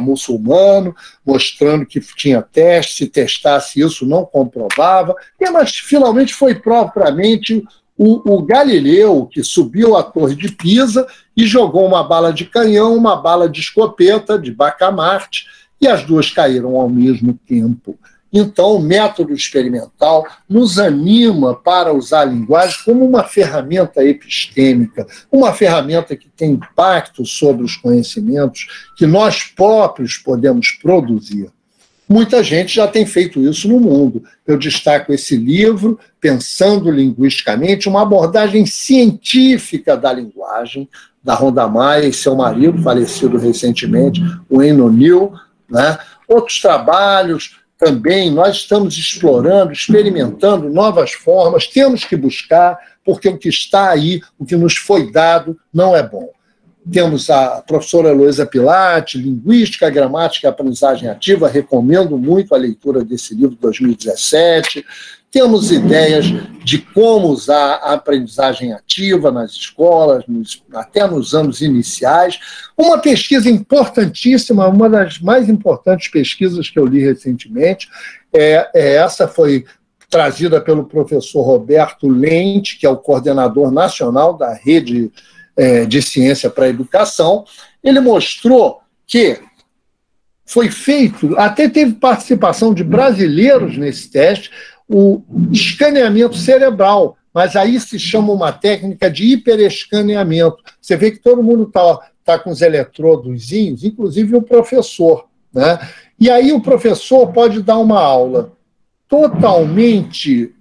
muçulmano, mostrando que tinha teste, se testasse isso não comprovava, mas finalmente foi propriamente o Galileu que subiu a Torre de Pisa e jogou uma bala de canhão, uma bala de escopeta, de bacamarte, e as duas caíram ao mesmo tempo. Então, o método experimental nos anima para usar a linguagem como uma ferramenta epistêmica, uma ferramenta que tem impacto sobre os conhecimentos que nós próprios podemos produzir. Muita gente já tem feito isso no mundo. Eu destaco esse livro, Pensando Linguisticamente, uma abordagem científica da linguagem, da Rhonda Maia e seu marido, falecido recentemente, o Eno Neal, né? Outros trabalhos. Também nós estamos explorando, experimentando novas formas, temos que buscar, porque o que está aí, o que nos foi dado, não é bom. Temos a professora Heloísa Pilate, Linguística, Gramática e Aprendizagem Ativa, recomendo muito a leitura desse livro de 2017. Temos ideias de como usar a aprendizagem ativa nas escolas, até nos anos iniciais. Uma pesquisa importantíssima, uma das mais importantes pesquisas que eu li recentemente, essa foi trazida pelo professor Roberto Lente, que é o coordenador nacional da Rede de Ciência para a Educação. Ele mostrou que foi feito, até teve participação de brasileiros nesse teste, o escaneamento cerebral, mas aí se chama uma técnica de hiperescaneamento. Você vê que todo mundo está com os eletrodozinhos, inclusive o professor, né? E aí o professor pode dar uma aula totalmente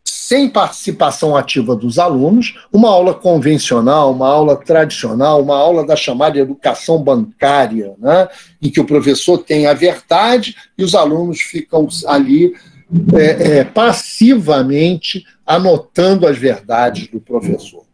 sem participação ativa dos alunos, uma aula convencional, uma aula tradicional, uma aula da chamada educação bancária, né, em que o professor tem a verdade e os alunos ficam ali passivamente anotando as verdades do professor.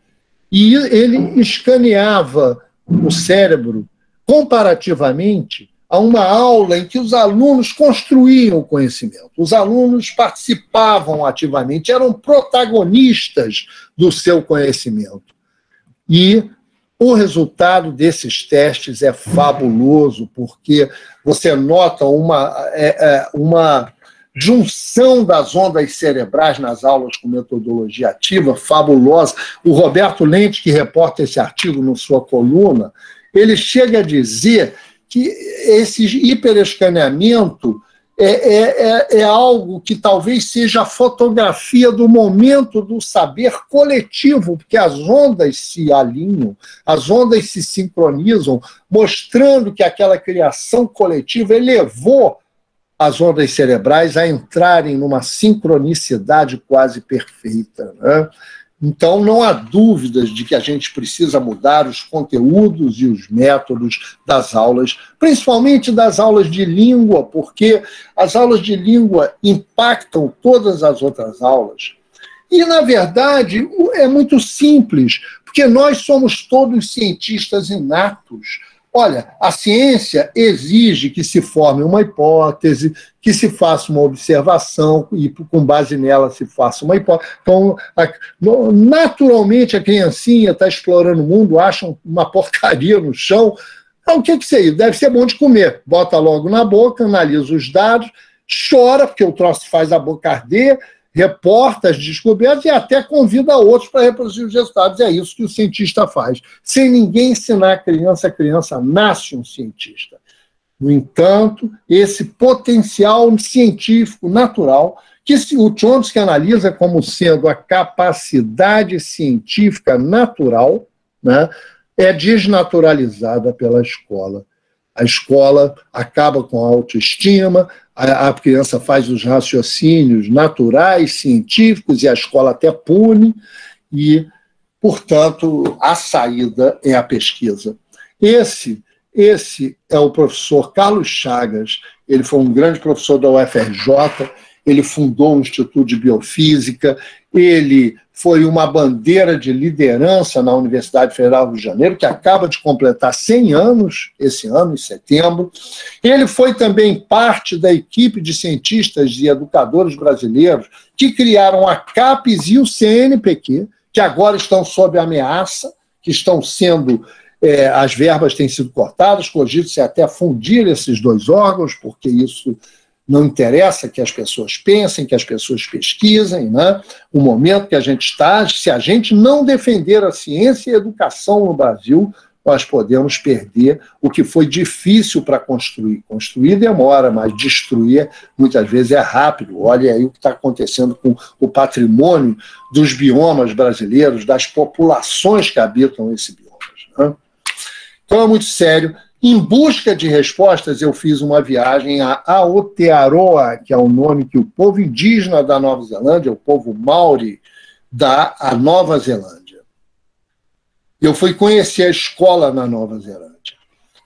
E ele escaneava o cérebro comparativamente a uma aula em que os alunos construíam o conhecimento, os alunos participavam ativamente, eram protagonistas do seu conhecimento. E o resultado desses testes é fabuloso, porque você nota uma junção das ondas cerebrais nas aulas com metodologia ativa, fabulosa. O Roberto Lente, que reporta esse artigo na sua coluna, ele chega a dizer que esse hiperescaneamento é algo que talvez seja a fotografia do momento do saber coletivo, porque as ondas se alinham, as ondas se sincronizam, mostrando que aquela criação coletiva elevou as ondas cerebrais a entrarem numa sincronicidade quase perfeita, né? Então, não há dúvidas de que a gente precisa mudar os conteúdos e os métodos das aulas, principalmente das aulas de língua, porque as aulas de língua impactam todas as outras aulas. E, na verdade, é muito simples, porque nós somos todos cientistas inatos. Olha, a ciência exige que se forme uma hipótese, que se faça uma observação e, com base nela, se faça uma hipótese. Então, naturalmente, a criancinha está explorando o mundo, acha uma porcaria no chão. Então, o que é isso? Deve ser bom de comer. Bota logo na boca, analisa os dados, chora, porque o troço faz a boca arder, reporta as descobertas e até convida outros para reproduzir os resultados. É isso que o cientista faz. Sem ninguém ensinar a criança nasce um cientista. No entanto, esse potencial científico natural, que o Chomsky analisa como sendo a capacidade científica natural, né, é desnaturalizada pela escola. A escola acaba com a autoestima, a criança faz os raciocínios naturais, científicos, e a escola até pune, e, portanto, a saída é a pesquisa. Esse é o professor Carlos Chagas, ele foi um grande professor da UFRJ, ele fundou o Instituto de Biofísica, ele foi uma bandeira de liderança na Universidade Federal do Rio de Janeiro, que acaba de completar 100 anos, esse ano, em setembro. Ele foi também parte da equipe de cientistas e educadores brasileiros que criaram a CAPES e o CNPq, que agora estão sob ameaça, que estão sendo... as verbas têm sido cortadas, cogita-se até fundir esses dois órgãos, porque isso não interessa que as pessoas pensem, que as pessoas pesquisem, né? O momento que a gente está, se a gente não defender a ciência e a educação no Brasil, nós podemos perder o que foi difícil para construir. Construir demora, mas destruir muitas vezes é rápido. Olha aí o que está acontecendo com o patrimônio dos biomas brasileiros, das populações que habitam esses biomas, né? Então é muito sério. Em busca de respostas, eu fiz uma viagem a Aotearoa, que é o nome que o povo indígena da Nova Zelândia, o povo Maori, dá à Nova Zelândia. Eu fui conhecer a escola na Nova Zelândia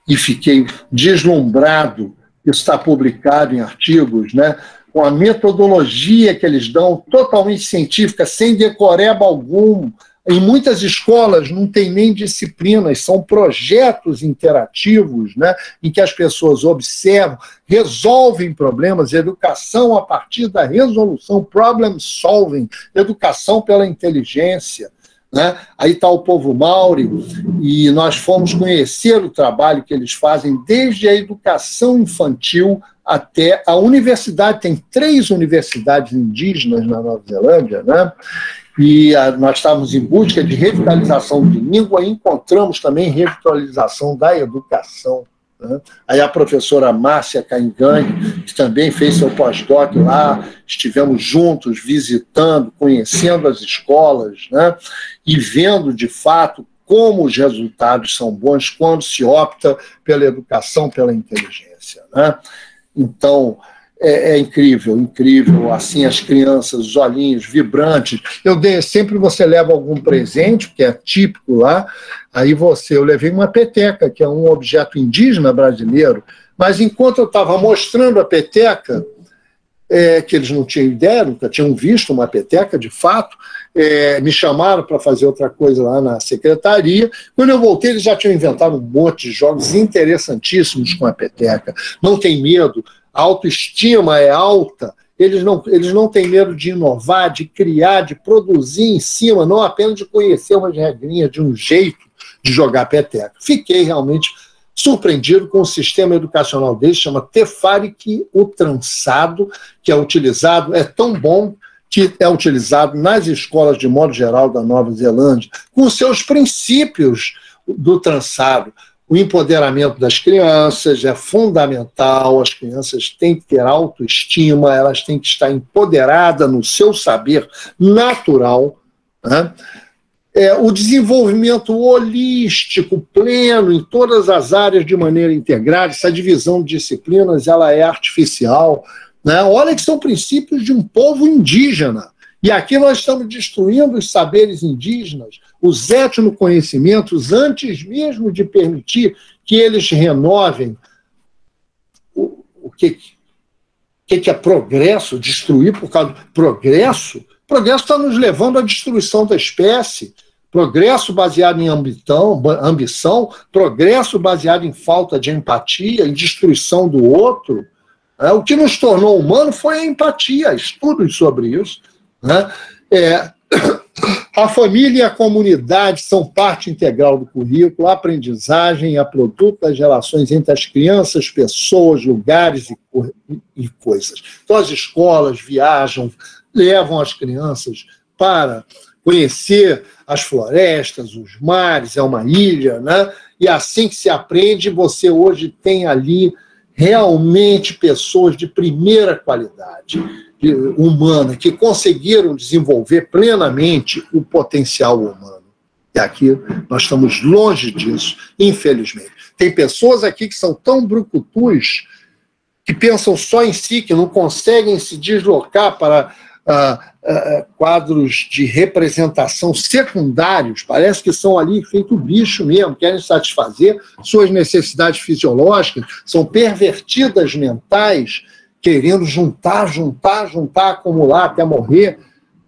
e fiquei deslumbrado, isso está publicado em artigos, né, com a metodologia que eles dão, totalmente científica, sem decoreba algum. Em muitas escolas não tem nem disciplinas, são projetos interativos, né, em que as pessoas observam, resolvem problemas, educação a partir da resolução, problem solving, educação pela inteligência, né? Aí está o povo Maori, e nós fomos conhecer o trabalho que eles fazem desde a educação infantil até a universidade. Tem 3 universidades indígenas na Nova Zelândia, né? E nós estávamos em busca de revitalização de língua e encontramos também revitalização da educação, né? Aí a professora Márcia Caingangue, que também fez seu pós-doc lá, estivemos juntos, visitando, conhecendo as escolas, né? E vendo, de fato, como os resultados são bons quando se opta pela educação, pela inteligência, né? Então... É incrível, incrível, assim, as crianças, os olhinhos vibrantes. Sempre você leva algum presente, que é típico lá, aí eu levei uma peteca, que é um objeto indígena brasileiro, mas enquanto eu estava mostrando a peteca, que eles não tinham ideia, nunca tinham visto uma peteca, de fato, me chamaram para fazer outra coisa lá na secretaria. Quando eu voltei, eles já tinham inventado um monte de jogos interessantíssimos com a peteca. Não tem medo, a autoestima é alta, eles não têm medo de inovar, de criar, de produzir em cima, não apenas de conhecer umas regrinhas, de um jeito de jogar peteca. Fiquei realmente surpreendido com o sistema educacional deles, chama Tefarik, o trançado, que é utilizado, é tão bom que é utilizado nas escolas de modo geral da Nova Zelândia, com seus princípios do trançado. O empoderamento das crianças é fundamental, as crianças têm que ter autoestima, elas têm que estar empoderadas no seu saber natural, né? O desenvolvimento holístico, pleno, em todas as áreas de maneira integrada, essa divisão de disciplinas ela é artificial, né? Olha que são princípios de um povo indígena. E aqui nós estamos destruindo os saberes indígenas, os etnoconhecimentos, antes mesmo de permitir que eles renovem o que é progresso, destruir por causa do progresso. Progresso está nos levando à destruição da espécie, progresso baseado em ambição, progresso baseado em falta de empatia, em destruição do outro. O que nos tornou humano foi a empatia, estudos sobre isso, né? A família e a comunidade são parte integral do currículo, a aprendizagem é produto das relações entre as crianças, pessoas, lugares e coisas. Então as escolas viajam, levam as crianças para conhecer as florestas, os mares, é uma ilha, né? E assim que se aprende, você hoje tem ali realmente pessoas de primeira qualidade humana, que conseguiram desenvolver plenamente o potencial humano. E aqui nós estamos longe disso, infelizmente. Tem pessoas aqui que são tão brucutus, que pensam só em si, que não conseguem se deslocar para quadros de representação secundários, parece que são ali feito bicho mesmo, querem satisfazer suas necessidades fisiológicas, são pervertidas mentais, querendo juntar, acumular até morrer,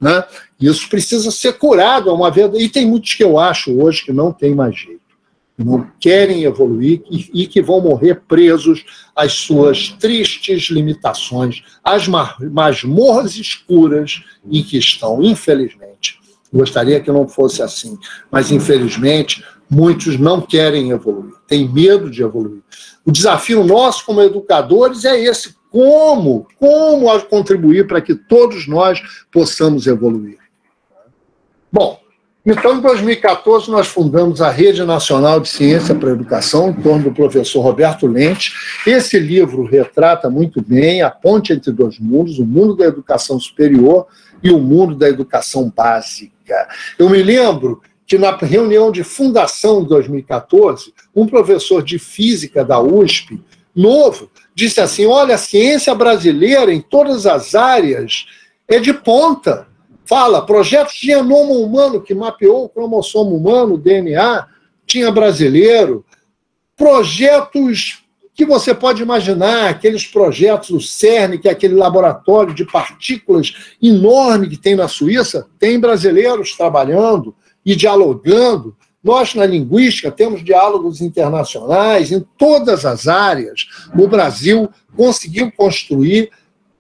né? Isso precisa ser curado. E tem muitos que eu acho hoje que não tem mais jeito, que não querem evoluir e que vão morrer presos às suas tristes limitações, às masmorras escuras em que estão, infelizmente. Gostaria que não fosse assim, mas infelizmente muitos não querem evoluir, têm medo de evoluir. O desafio nosso como educadores é esse: como contribuir para que todos nós possamos evoluir. Bom, então em 2014 nós fundamos a Rede Nacional de Ciência para a Educação, em torno do professor Roberto Lente. Esse livro retrata muito bem a ponte entre dois mundos, o mundo da educação superior e o mundo da educação básica. Eu me lembro que na reunião de fundação de 2014, um professor de física da USP, novo, disse assim: olha, a ciência brasileira em todas as áreas é de ponta. Fala, projetos de genoma humano que mapeou o cromossomo humano, o DNA, tinha brasileiro. Projetos que você pode imaginar, aqueles projetos do CERN, que é aquele laboratório de partículas enorme que tem na Suíça, tem brasileiros trabalhando e dialogando. Nós, na linguística, temos diálogos internacionais em todas as áreas. O Brasil conseguiu construir,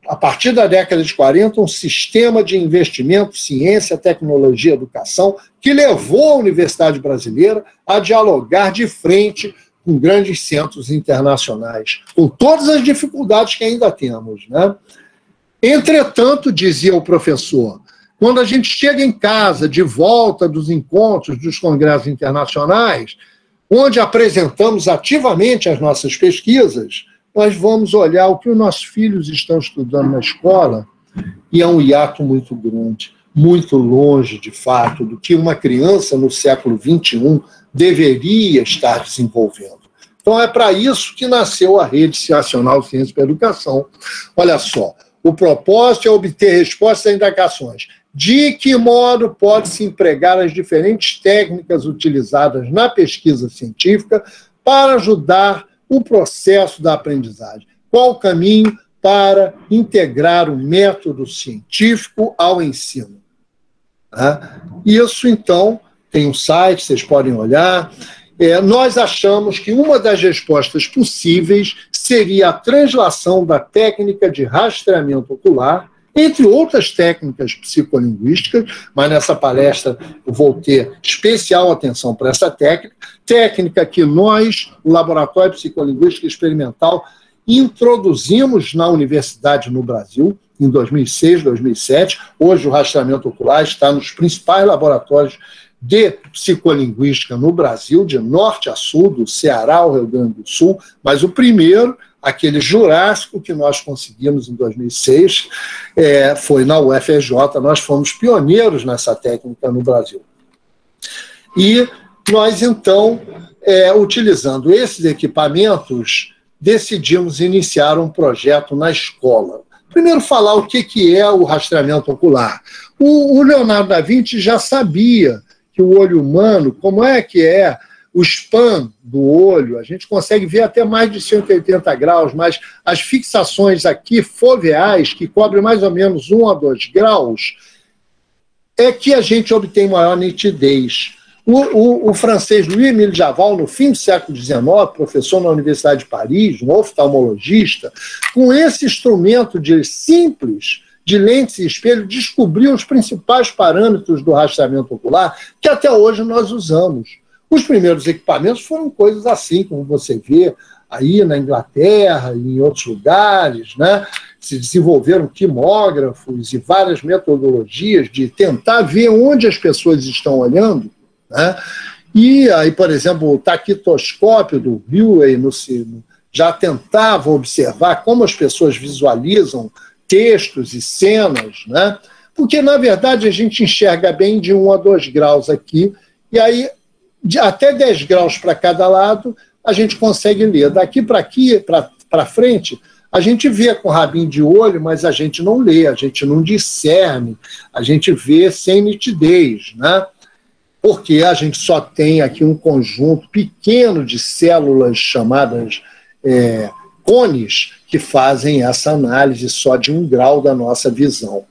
a partir da década de 40, um sistema de investimento, ciência, tecnologia, educação, que levou a Universidade Brasileira a dialogar de frente com grandes centros internacionais, com todas as dificuldades que ainda temos, né? Entretanto, dizia o professor, quando a gente chega em casa, de volta dos encontros, dos congressos internacionais, onde apresentamos ativamente as nossas pesquisas, nós vamos olhar o que os nossos filhos estão estudando na escola e é um hiato muito grande, muito longe, de fato, do que uma criança no século XXI deveria estar desenvolvendo. Então, é para isso que nasceu a Rede Nacional de Ciência para a Educação. Olha só, o propósito é obter respostas a indagações. De que modo pode-se empregar as diferentes técnicas utilizadas na pesquisa científica para ajudar o processo da aprendizagem? Qual o caminho para integrar o método científico ao ensino? Isso, então, tem um site, vocês podem olhar. Nós achamos que uma das respostas possíveis seria a translação da técnica de rastreamento ocular, entre outras técnicas psicolinguísticas, mas nessa palestra eu vou ter especial atenção para essa técnica que nós, o Laboratório de Psicolinguística Experimental, introduzimos na universidade no Brasil, em 2006, 2007. Hoje o rastreamento ocular está nos principais laboratórios de psicolinguística no Brasil, de norte a sul, do Ceará ao Rio Grande do Sul, mas o primeiro, aquele Jurássico que nós conseguimos em 2006, foi na UFRJ. Nós fomos pioneiros nessa técnica no Brasil. E nós, então, utilizando esses equipamentos, decidimos iniciar um projeto na escola. Primeiro, falar o que é o rastreamento ocular. O Leonardo da Vinci já sabia que o olho humano, como é que é o span do olho, a gente consegue ver até mais de 180 graus, mas as fixações aqui foveais, que cobrem mais ou menos 1 a 2 graus, é que a gente obtém maior nitidez. O francês Louis-Émile Javal, no fim do século XIX, professor na Universidade de Paris, um oftalmologista, com esse instrumento simples de lentes e espelho, descobriu os principais parâmetros do rastreamento ocular que até hoje nós usamos. Os primeiros equipamentos foram coisas assim, como você vê aí na Inglaterra e em outros lugares, né? Se desenvolveram quimógrafos e várias metodologias de tentar ver onde as pessoas estão olhando, né? E aí, por exemplo, o taquitoscópio do Huey já tentava observar como as pessoas visualizam textos e cenas, né? Porque, na verdade, a gente enxerga bem de 1 a 2 graus aqui, e aí, até 10 graus para cada lado, a gente consegue ler. Daqui para frente, a gente vê com rabinho de olho, mas a gente não lê, a gente não discerne, a gente vê sem nitidez, né? Porque a gente só tem aqui um conjunto pequeno de células chamadas cones, que fazem essa análise só de 1 grau da nossa visão.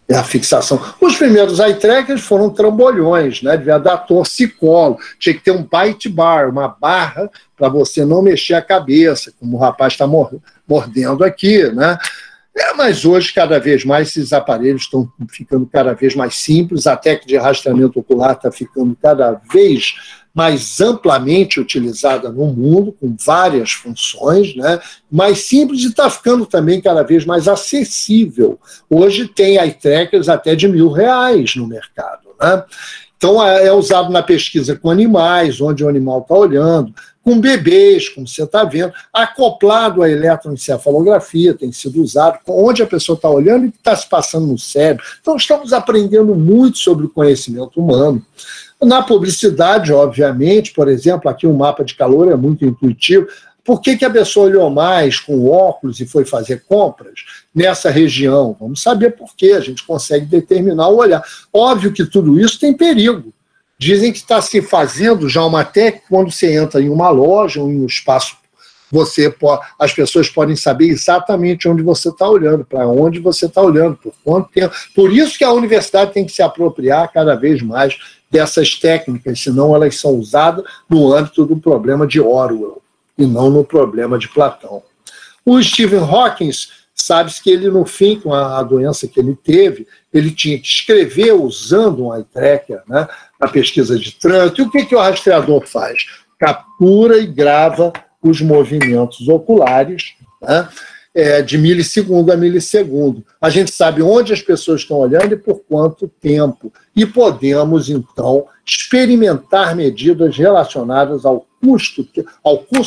É a fixação. Os primeiros eye trackers foram trambolhões, né? Devia dar torcicolo, tinha que ter um bite bar, uma barra para você não mexer a cabeça, como o rapaz está mordendo aqui, né? Mas hoje, cada vez mais, esses aparelhos estão ficando cada vez mais simples, a técnica de rastreamento ocular está ficando cada vez mais amplamente utilizada no mundo, com várias funções, né? Mais simples e está ficando também cada vez mais acessível. Hoje tem eye trackers até de R$1.000 no mercado, né? Então é usado na pesquisa com animais, onde o animal está olhando, com bebês, como você está vendo, acoplado à eletroencefalografia, tem sido usado, onde a pessoa está olhando e o que está se passando no cérebro. Então estamos aprendendo muito sobre o conhecimento humano. Na publicidade, obviamente, por exemplo, aqui um mapa de calor é muito intuitivo. Por que a pessoa olhou mais com óculos e foi fazer compras nessa região? Vamos saber por quê, a gente consegue determinar o olhar. Óbvio que tudo isso tem perigo. Dizem que está se fazendo já uma técnica, quando você entra em uma loja ou em um espaço, as pessoas podem saber exatamente onde você está olhando, para onde você está olhando, por quanto tempo. Por isso que a universidade tem que se apropriar cada vez mais dessas técnicas, senão elas são usadas no âmbito do problema de Orwell e não no problema de Platão. O Stephen Hawking, sabe-se que ele, no fim, com a doença que ele teve, ele tinha que escrever usando um eye tracker, né, na pesquisa de trânsito. E o que o rastreador faz? Captura e grava os movimentos oculares, né, de milissegundo a milissegundo. A gente sabe onde as pessoas estão olhando e por quanto tempo. E podemos, então, experimentar medidas relacionadas ao custo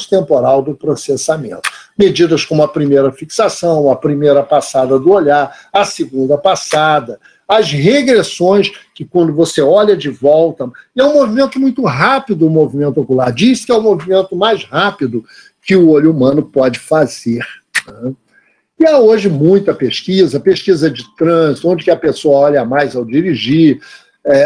temporal do processamento. Medidas como a primeira fixação, a primeira passada do olhar, a segunda passada, as regressões, que quando você olha de volta, é um movimento muito rápido, o movimento ocular. Diz que é o movimento mais rápido que o olho humano pode fazer. E há hoje muita pesquisa de trânsito, onde que a pessoa olha mais ao dirigir,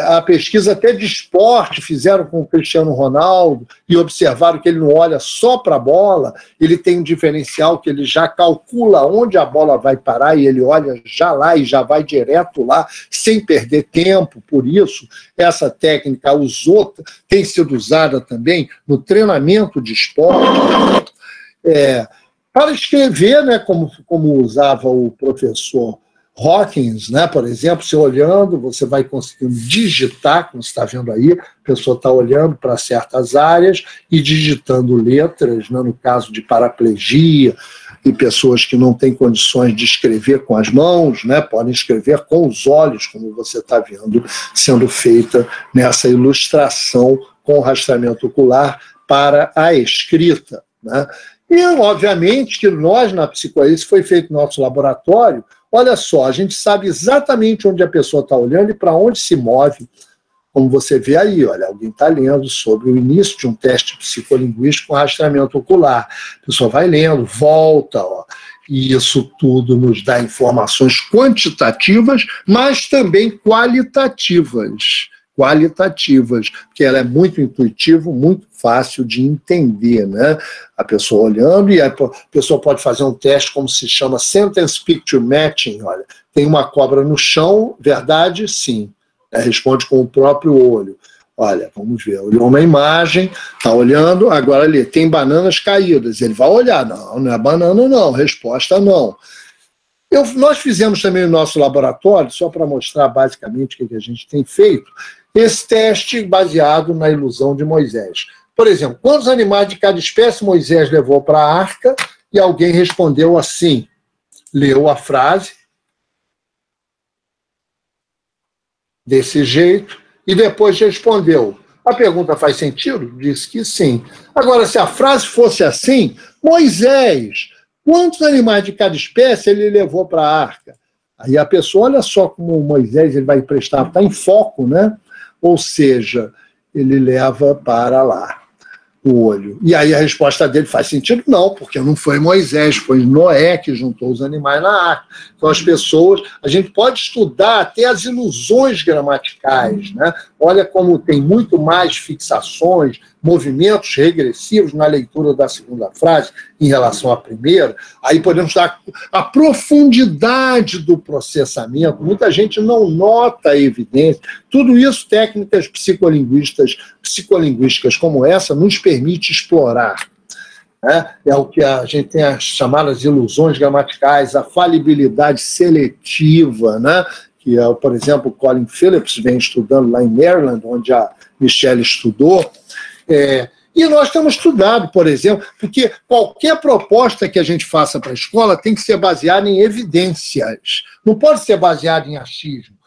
a pesquisa até de esporte fizeram com o Cristiano Ronaldo e observaram que ele não olha só para a bola, ele tem um diferencial que ele já calcula onde a bola vai parar e ele olha já lá e já vai direto lá, sem perder tempo. Por isso, essa técnica tem sido usada também no treinamento de esporte, para escrever, né, como usava o professor Hawkins, né, por exemplo, você olhando, você vai conseguindo digitar, como você está vendo aí, a pessoa está olhando para certas áreas e digitando letras, né, no caso de paraplegia e pessoas que não têm condições de escrever com as mãos, né, podem escrever com os olhos, como você está vendo sendo feita nessa ilustração com rastreamento ocular para a escrita, né. E, obviamente, que nós, na psicoanálise, foi feito no nosso laboratório. Olha só, a gente sabe exatamente onde a pessoa está olhando e para onde se move. Como você vê aí, olha, alguém está lendo sobre o início de um teste psicolinguístico com rastreamento ocular. A pessoa vai lendo, volta, ó, e isso tudo nos dá informações quantitativas, mas também qualitativas, porque ela é muito intuitiva, muito fácil de entender, né? A pessoa olhando, e a pessoa pode fazer um teste como se chama Sentence Picture Matching. Olha, tem uma cobra no chão, verdade? Sim. Responde com o próprio olho. Olha, vamos ver, olhou uma imagem, está olhando, agora ali, tem bananas caídas. Ele vai olhar, não é banana não, resposta não. Nós fizemos também no nosso laboratório, só para mostrar basicamente o que a gente tem feito, esse teste baseado na ilusão de Moisés. Por exemplo, quantos animais de cada espécie Moisés levou para a arca? E alguém respondeu assim, leu a frase, desse jeito, e depois respondeu. A pergunta faz sentido? Disse que sim. Agora, se a frase fosse assim, Moisés, quantos animais de cada espécie ele levou para a arca? Aí a pessoa, olha só como Moisés ele vai prestar, está em foco, né? Ou seja, ele leva para lá. no olho. E aí a resposta dele faz sentido? Não, porque não foi Moisés, foi Noé que juntou os animais na arca. Então as pessoas, a gente pode estudar até as ilusões gramaticais, né? Olha como tem muito mais fixações, movimentos regressivos na leitura da segunda frase em relação à primeira. Aí podemos dar a profundidade do processamento. Muita gente não nota a evidência. Tudo isso, técnicas psicolinguísticas como essa nos permite explorar. É o que a gente tem as chamadas ilusões gramaticais, a falibilidade seletiva, né? Que, por exemplo, o Colin Phillips vem estudando lá em Maryland, onde a Michelle estudou. E nós temos estudado, por exemplo, porque qualquer proposta que a gente faça para a escola tem que ser baseada em evidências, não pode ser baseada em achismo.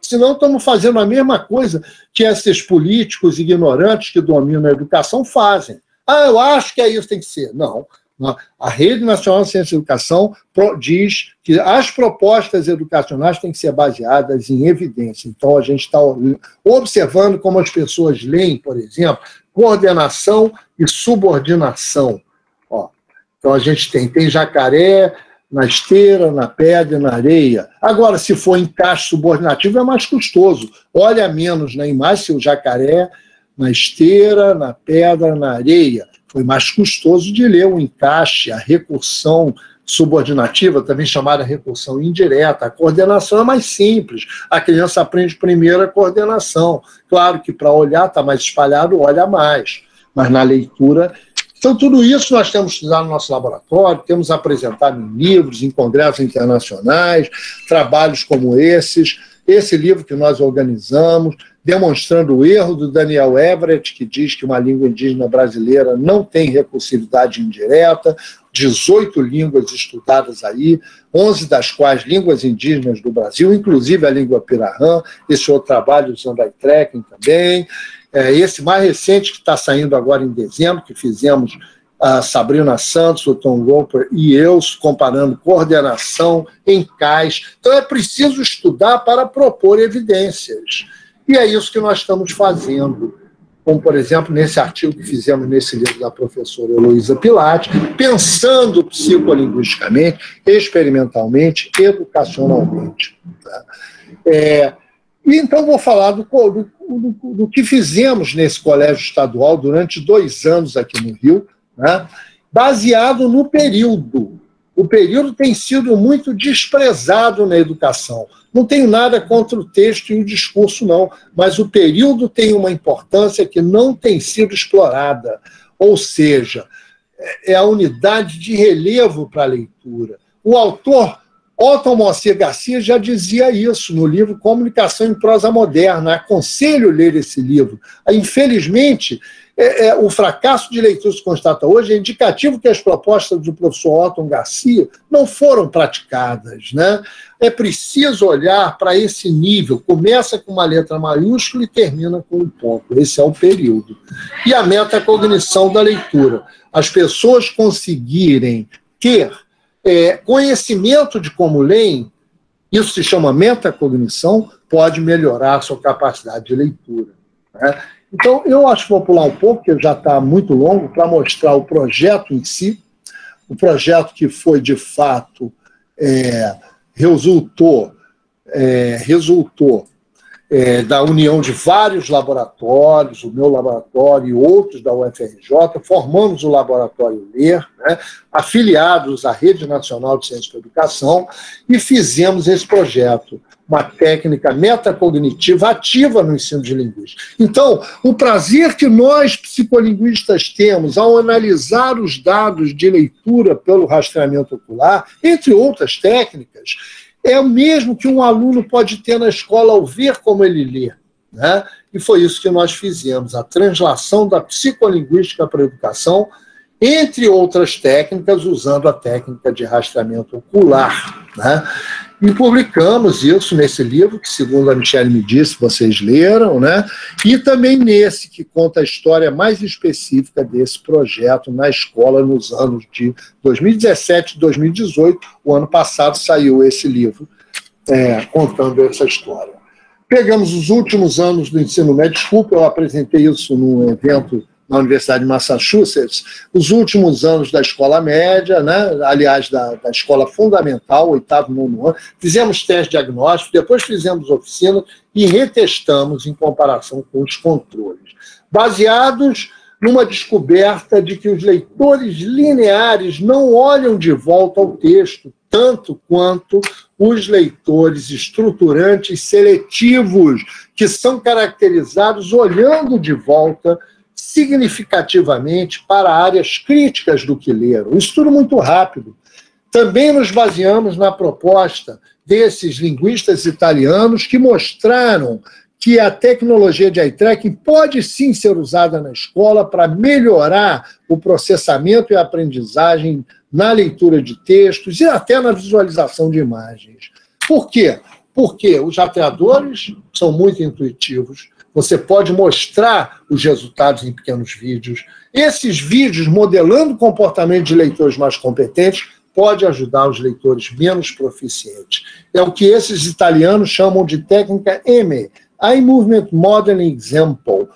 Senão estamos fazendo a mesma coisa que esses políticos ignorantes que dominam a educação fazem. Eu acho que é isso que tem que ser. Não. A Rede Nacional de Ciência e Educação diz que as propostas educacionais têm que ser baseadas em evidência. Então, a gente está observando como as pessoas leem, por exemplo, coordenação e subordinação. Então, a gente tem jacaré na esteira, na pedra e na areia. Agora, se for encaixe subordinativo, é mais custoso. Olha menos na imagem se o jacaré na esteira, na pedra, na areia. Foi mais custoso de ler o encaixe, a recursão subordinativa, também chamada recursão indireta. A coordenação é mais simples. A criança aprende primeiro a coordenação. Claro que para olhar está mais espalhado, olha mais. Mas na leitura... Então, tudo isso nós temos estudado no nosso laboratório, temos apresentado em livros, em congressos internacionais, trabalhos como esses. Esse livro que nós organizamos, demonstrando o erro do Daniel Everett, que diz que uma língua indígena brasileira não tem recursividade indireta, 18 línguas estudadas aí, 11 das quais línguas indígenas do Brasil, inclusive a língua Pirahã, esse outro trabalho usando a tracking também. Esse mais recente que está saindo agora em dezembro, que fizemos a Sabrina Santos, o Tom Roper e eu, comparando coordenação, encaixe. Então é preciso estudar para propor evidências. E é isso que nós estamos fazendo, como, por exemplo, nesse artigo que fizemos nesse livro da professora Heloísa Pilate, pensando psicolinguisticamente, experimentalmente, educacionalmente. E então vou falar do que fizemos nesse colégio estadual durante 2 anos aqui no Rio, né, baseado no período. O período tem sido muito desprezado na educação. Não tenho nada contra o texto e o discurso, não, mas o período tem uma importância que não tem sido explorada. Ou seja, é a unidade de relevo para a leitura. O autor Otton Moacir Garcia já dizia isso no livro Comunicação em Prosa Moderna. Aconselho ler esse livro. Infelizmente, o fracasso de leitura se constata hoje é indicativo que as propostas do professor Otton Garcia não foram praticadas, né? É preciso olhar para esse nível. Começa com uma letra maiúscula e termina com um ponto. Esse é o período. E a metacognição da leitura. As pessoas conseguirem ter conhecimento de como leem, isso se chama metacognição, pode melhorar a sua capacidade de leitura, né? Então, eu acho que vou pular um pouco, porque já está muito longo, para mostrar o projeto em si, o projeto que foi, de fato, resultou da união de vários laboratórios, o meu laboratório e outros da UFRJ, formamos o Laboratório Ler, né, afiliados à Rede Nacional de Ciência e Educação, e fizemos esse projeto, uma técnica metacognitiva ativa no ensino de linguística. Então, o prazer que nós, psicolinguistas, temos ao analisar os dados de leitura pelo rastreamento ocular, entre outras técnicas, é o mesmo que um aluno pode ter na escola ao ver como ele lê, né? E foi isso que nós fizemos, a translação da psicolinguística para a educação, entre outras técnicas, usando a técnica de rastreamento ocular, né? E publicamos isso nesse livro, que, segundo a Michelle me disse, vocês leram, né? E também nesse, que conta a história mais específica desse projeto na escola nos anos de 2017 e 2018. O ano passado saiu esse livro contando essa história. Pegamos os últimos anos do ensino médio. Desculpa, eu apresentei isso num evento na Universidade de Massachusetts, os últimos anos da escola média, né? Aliás, da escola fundamental, 8º, 9º ano, fizemos teste diagnóstico, depois fizemos oficina e retestamos em comparação com os controles, baseados numa descoberta de que os leitores lineares não olham de volta ao texto, tanto quanto os leitores estruturantes seletivos, que são caracterizados olhando de volta significativamente para áreas críticas do que leram. Um estudo muito rápido. Também nos baseamos na proposta desses linguistas italianos que mostraram que a tecnologia de eye tracking pode sim ser usada na escola para melhorar o processamento e a aprendizagem na leitura de textos e até na visualização de imagens. Por quê? Porque os rastreadores são muito intuitivos, você pode mostrar os resultados em pequenos vídeos. Esses vídeos, modelando o comportamento de leitores mais competentes, pode ajudar os leitores menos proficientes. É o que esses italianos chamam de técnica EME, Eye Movement Modeling Example,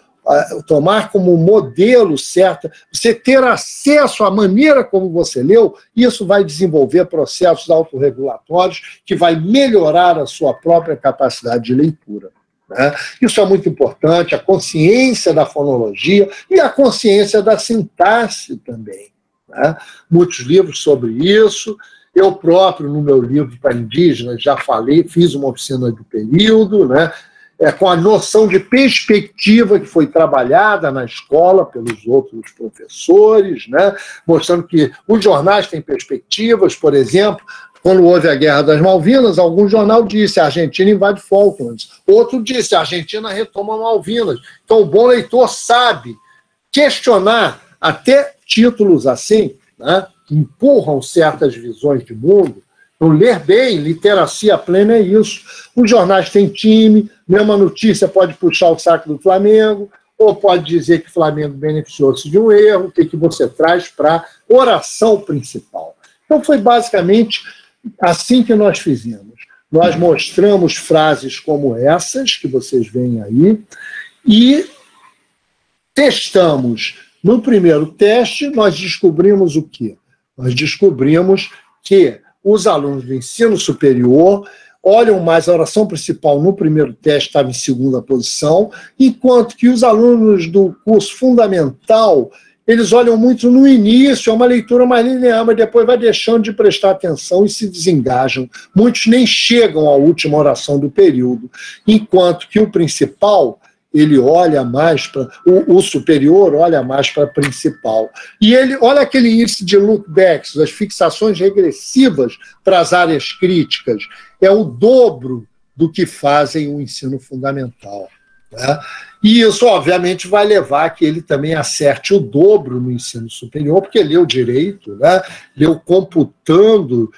tomar como modelo certo, você ter acesso à maneira como você leu, isso vai desenvolver processos autorregulatórios que vai melhorar a sua própria capacidade de leitura. Né? Isso é muito importante, a consciência da fonologia e a consciência da sintaxe também. Né? Muitos livros sobre isso. Eu próprio, no meu livro para indígenas, já falei, fiz uma oficina do período, né? Com a noção de perspectiva que foi trabalhada na escola pelos outros professores, né? Mostrando que os jornais têm perspectivas. Por exemplo, quando houve a Guerra das Malvinas, algum jornal disse a Argentina invade Falklands, outro disse a Argentina retoma Malvinas. Então o bom leitor sabe questionar até títulos assim, né? Que empurram certas visões de mundo. Então, ler bem, literacia plena é isso. Os jornais têm time, mesma notícia pode puxar o saco do Flamengo, ou pode dizer que o Flamengo beneficiou-se de um erro, o que você traz para a oração principal. Então, foi basicamente assim que nós fizemos. Nós mostramos frases como essas, que vocês veem aí, e testamos. No primeiro teste, nós descobrimos o quê? Nós descobrimos que os alunos do ensino superior olham mais a oração principal no primeiro teste, estava em segunda posição, enquanto que os alunos do curso fundamental, eles olham muito no início, é uma leitura mais linear, mas depois vai deixando de prestar atenção e se desengajam. Muitos nem chegam à última oração do período, enquanto que o principal, ele olha mais para... O superior olha mais para a principal. E ele olha aquele índice de lookbacks, as fixações regressivas para as áreas críticas. É o dobro do que fazem o ensino fundamental. Né? E isso, obviamente, vai levar a que ele também acerte o dobro no ensino superior, porque leu direito, né? Leu computando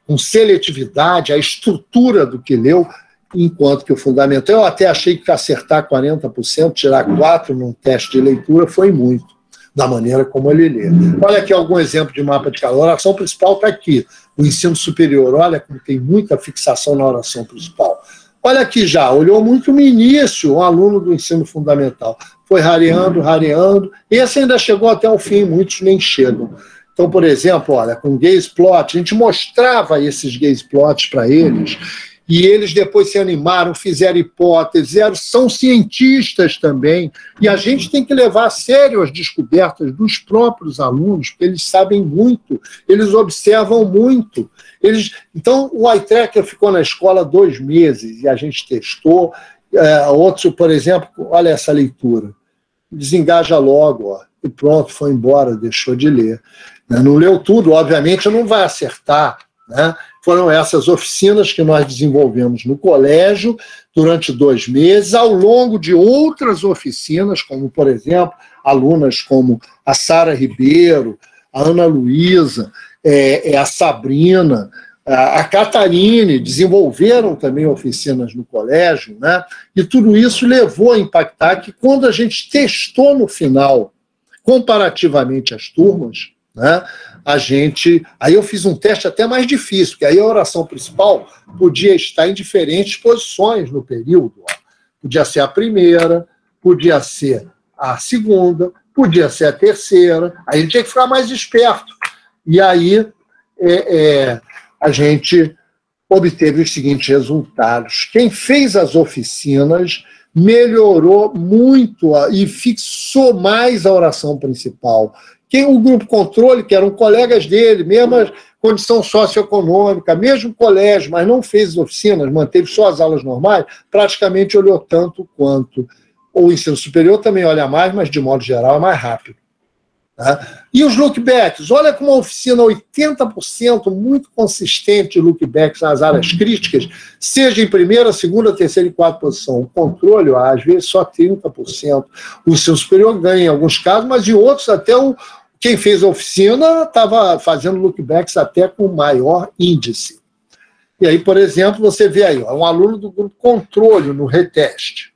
com seletividade a estrutura do que leu, enquanto que o fundamental, eu até achei que acertar 40%, tirar 4 num teste de leitura foi muito, da maneira como ele lê. Olha aqui algum exemplo de mapa de calor. A oração principal está aqui. O ensino superior, olha como tem muita fixação na oração principal. Olha aqui já, olhou muito no início um aluno do ensino fundamental. Foi rareando, rareando. Esse ainda chegou até o fim, muitos nem chegam. Então, por exemplo, olha, com gaze plot, a gente mostrava esses gaze plots para eles, e eles depois se animaram, fizeram hipóteses, são cientistas também, e a gente tem que levar a sério as descobertas dos próprios alunos, porque eles sabem muito, eles observam muito. Então, o eye tracker ficou na escola 2 meses, e a gente testou. Outro, por exemplo, olha essa leitura, desengaja logo, ó, e pronto, foi embora, deixou de ler. Não leu tudo, obviamente não vai acertar, né? Foram essas oficinas que nós desenvolvemos no colégio durante 2 meses, ao longo de outras oficinas, como, por exemplo, alunas como a Sara Ribeiro, a Ana Luísa, a Sabrina, a Catarine, desenvolveram também oficinas no colégio, né? E tudo isso levou a impactar que, quando a gente testou no final, comparativamente às turmas, né, aí eu fiz um teste até mais difícil, porque aí a oração principal podia estar em diferentes posições no período. Ó. Podia ser a primeira, podia ser a segunda, podia ser a terceira, aí a gente tinha que ficar mais esperto. E aí a gente obteve os seguintes resultados. Quem fez as oficinas melhorou muito e fixou mais a oração principal. O grupo controle, que eram colegas dele, mesma condição socioeconômica, mesmo colégio, mas não fez oficinas, manteve só as aulas normais, praticamente olhou tanto quanto. O ensino superior também olha mais, mas de modo geral é mais rápido. Tá? E os lookbacks? Olha como a oficina, 80%, muito consistente de lookbacks nas áreas críticas, seja em primeira, segunda, terceira e quarta posição. O controle, às vezes, só 30%. O ensino superior ganha em alguns casos, mas em outros até quem fez a oficina estava fazendo lookbacks até com maior índice. E aí, por exemplo, você vê aí, um aluno do grupo controle no reteste.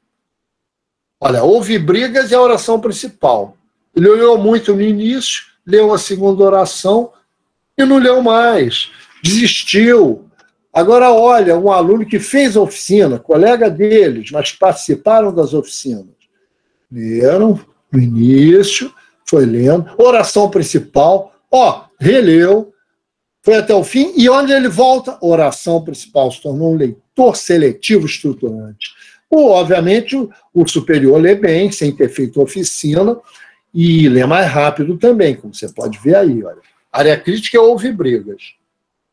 Olha, houve brigas e a oração principal. Ele olhou muito no início, leu a segunda oração e não leu mais. Desistiu. Agora, olha, um aluno que fez a oficina, colega deles, mas participaram das oficinas. Leram no início, foi lendo, oração principal, releu, foi até o fim, e onde ele volta, oração principal, se tornou um leitor seletivo estruturante. Obviamente, o superior lê bem, sem ter feito oficina, e lê mais rápido também, como você pode ver aí. Olha. Área crítica, houve brigas.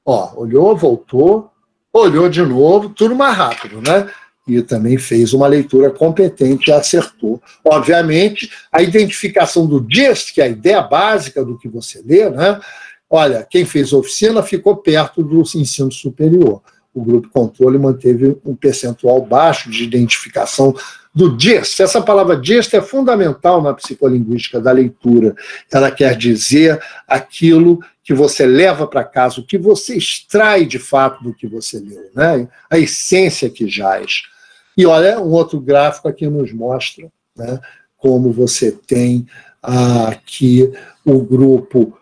Olhou, voltou, olhou de novo, tudo mais rápido, né? E também fez uma leitura competente e acertou. Obviamente, a identificação do gist, que é a ideia básica do que você lê, né? Olha, quem fez a oficina ficou perto do ensino superior. O grupo controle manteve um percentual baixo de identificação do gist. Essa palavra gist é fundamental na psicolinguística da leitura. Ela quer dizer aquilo que você leva para casa, o que você extrai de fato do que você leu, né? A essência que jaz. E olha, um outro gráfico aqui nos mostra, né, como você tem aqui o grupo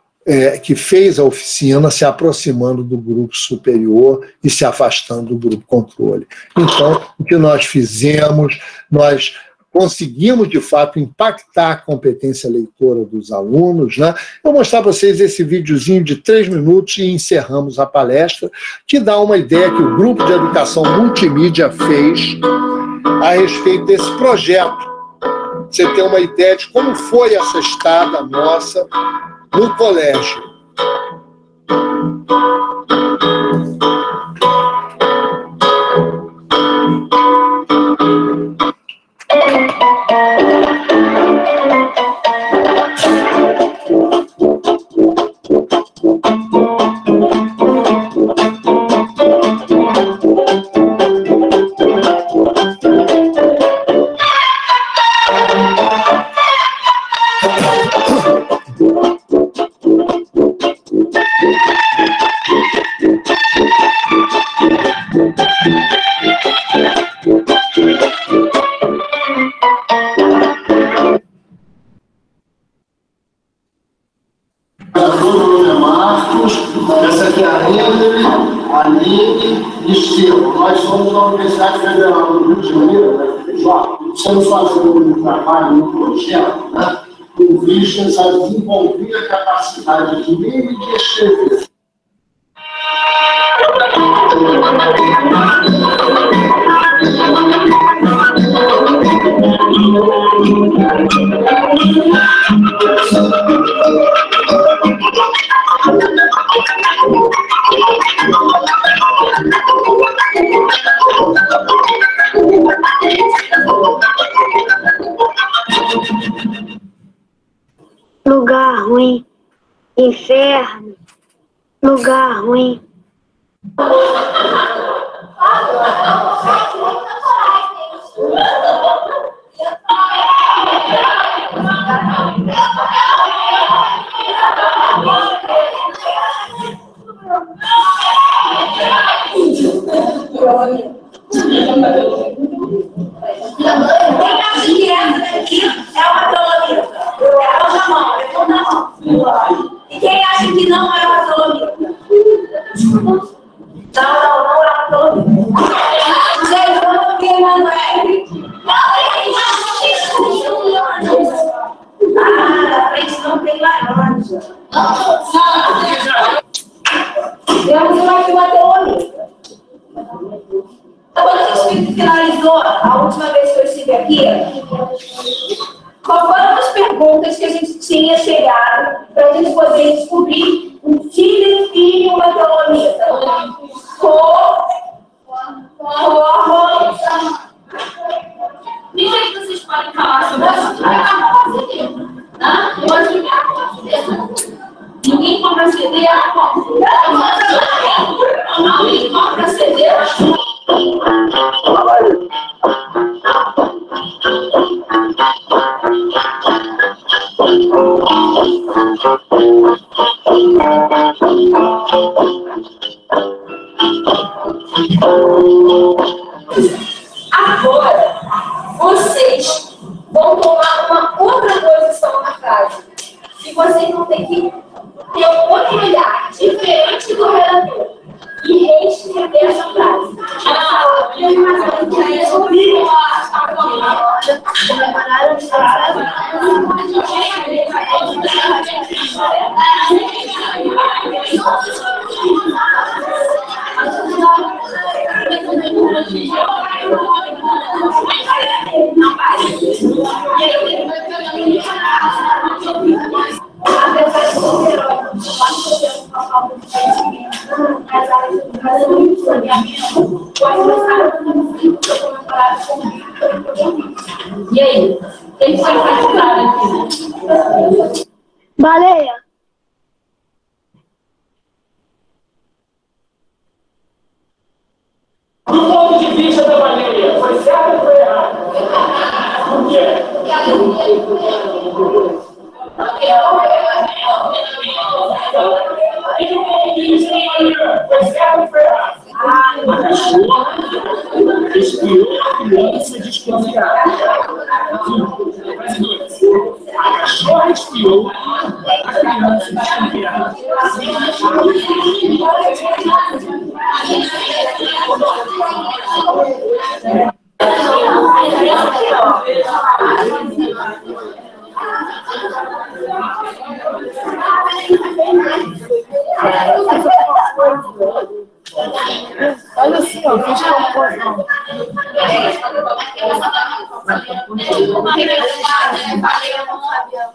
que fez a oficina se aproximando do grupo superior e se afastando do grupo controle. Então, o que nós fizemos, nós conseguimos, de fato, impactar a competência leitora dos alunos, né? Eu vou mostrar para vocês esse videozinho de 3 minutos e encerramos a palestra, que dá uma ideia que o grupo de educação multimídia fez a respeito desse projeto. Você tem uma ideia de como foi essa estada nossa no colégio. Essa aqui é a Henry, a Aline e Estevam. Nós somos da Universidade Federal do Rio de Janeiro, estamos fazendo um trabalho, um projeto, né, com vistas a desenvolver a capacidade de ler e de escrever. Lugar ruim, inferno, lugar ruim. Quem acha que essa daqui é uma teoria? Levanta a mão, levanta a mão. E quem acha que não é uma teoria? Não é uma teoria. aqui qual foram as perguntas que a gente tinha chegado para a gente poder descobrir o que define uma dolomita. Me diga que vocês podem falar sobre isso. Ninguém compra CD, ninguém compra CD. Agora, vocês vão tomar uma outra posição na frase. E vocês vão ter que ter um outro olhar diferente do relator. E reescrever essa frase. E aí? Quem pode participar aqui? Baleia. Do ponto de vista da baleia, foi certo ou foi errado? Por quê? E do ponto de vista da baleia, foi certo ou foi errado? A cachorra espiou a criança desconfiada. Fase 2. A cachorra espiou a criança desconfiada. Olha assim, ó, fiz confusão.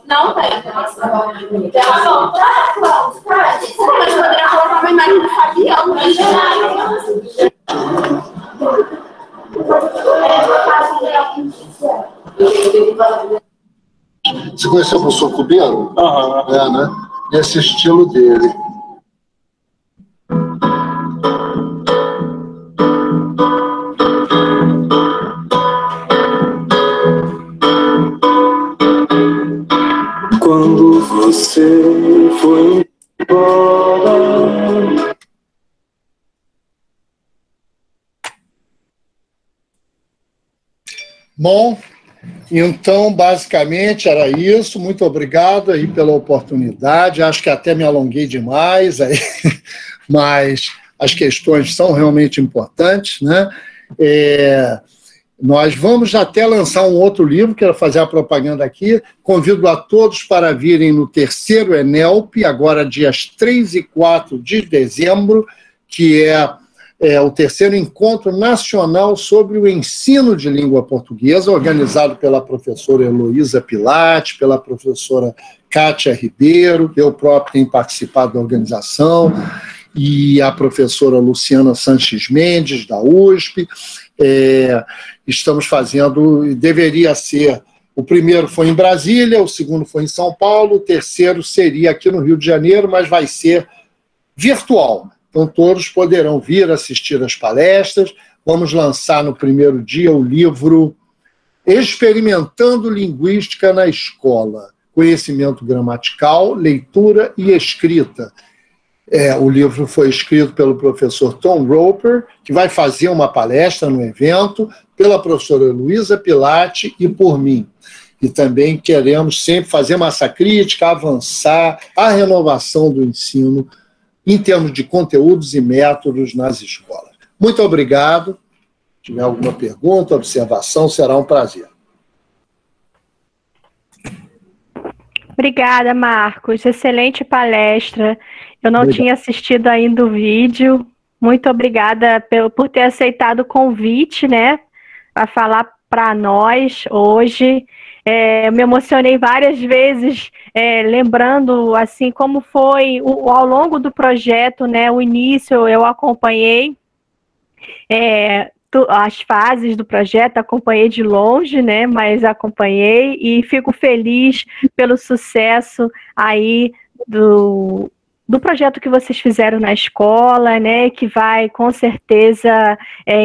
Não tem. Mas poderia colocar meu marido Fabiano. Você conheceu o professor Cubeiro? É, né? Esse estilo dele. Quando você foi embora. Bom, então, basicamente, era isso. Muito obrigado aí pela oportunidade. Acho que até me alonguei demais, aí, mas as questões são realmente importantes, né? Nós vamos até lançar um outro livro, quero fazer a propaganda aqui. Convido a todos para virem no terceiro ENELP, agora dias 3 e 4 de dezembro, que é o terceiro Encontro Nacional sobre o Ensino de Língua Portuguesa, organizado pela professora Heloísa Pilate, pela professora Kátia Ribeiro, eu próprio tenho participado da organização, e a professora Luciana Sanches Mendes, da USP. Estamos fazendo, deveria ser, o primeiro foi em Brasília, o segundo foi em São Paulo, o terceiro seria aqui no Rio de Janeiro, mas vai ser virtual. Então, todos poderão vir assistir às palestras. Vamos lançar no primeiro dia o livro Experimentando Linguística na Escola, Conhecimento Gramatical, Leitura e Escrita. O livro foi escrito pelo professor Tom Roper, que vai fazer uma palestra no evento, pela professora Luísa Pilate e por mim. E também queremos sempre fazer massa crítica, avançar a renovação do ensino em termos de conteúdos e métodos nas escolas. Muito obrigado. Se tiver alguma pergunta, observação, será um prazer. Obrigada, Marcos. Excelente palestra. Eu não tinha assistido ainda o vídeo. Muito obrigada por ter aceitado o convite, né, para falar para nós hoje. Eu me emocionei várias vezes, lembrando assim como foi ao longo do projeto, né? O início eu acompanhei as fases do projeto, acompanhei de longe, né? Mas acompanhei e fico feliz pelo sucesso aí do projeto que vocês fizeram na escola, né, que vai com certeza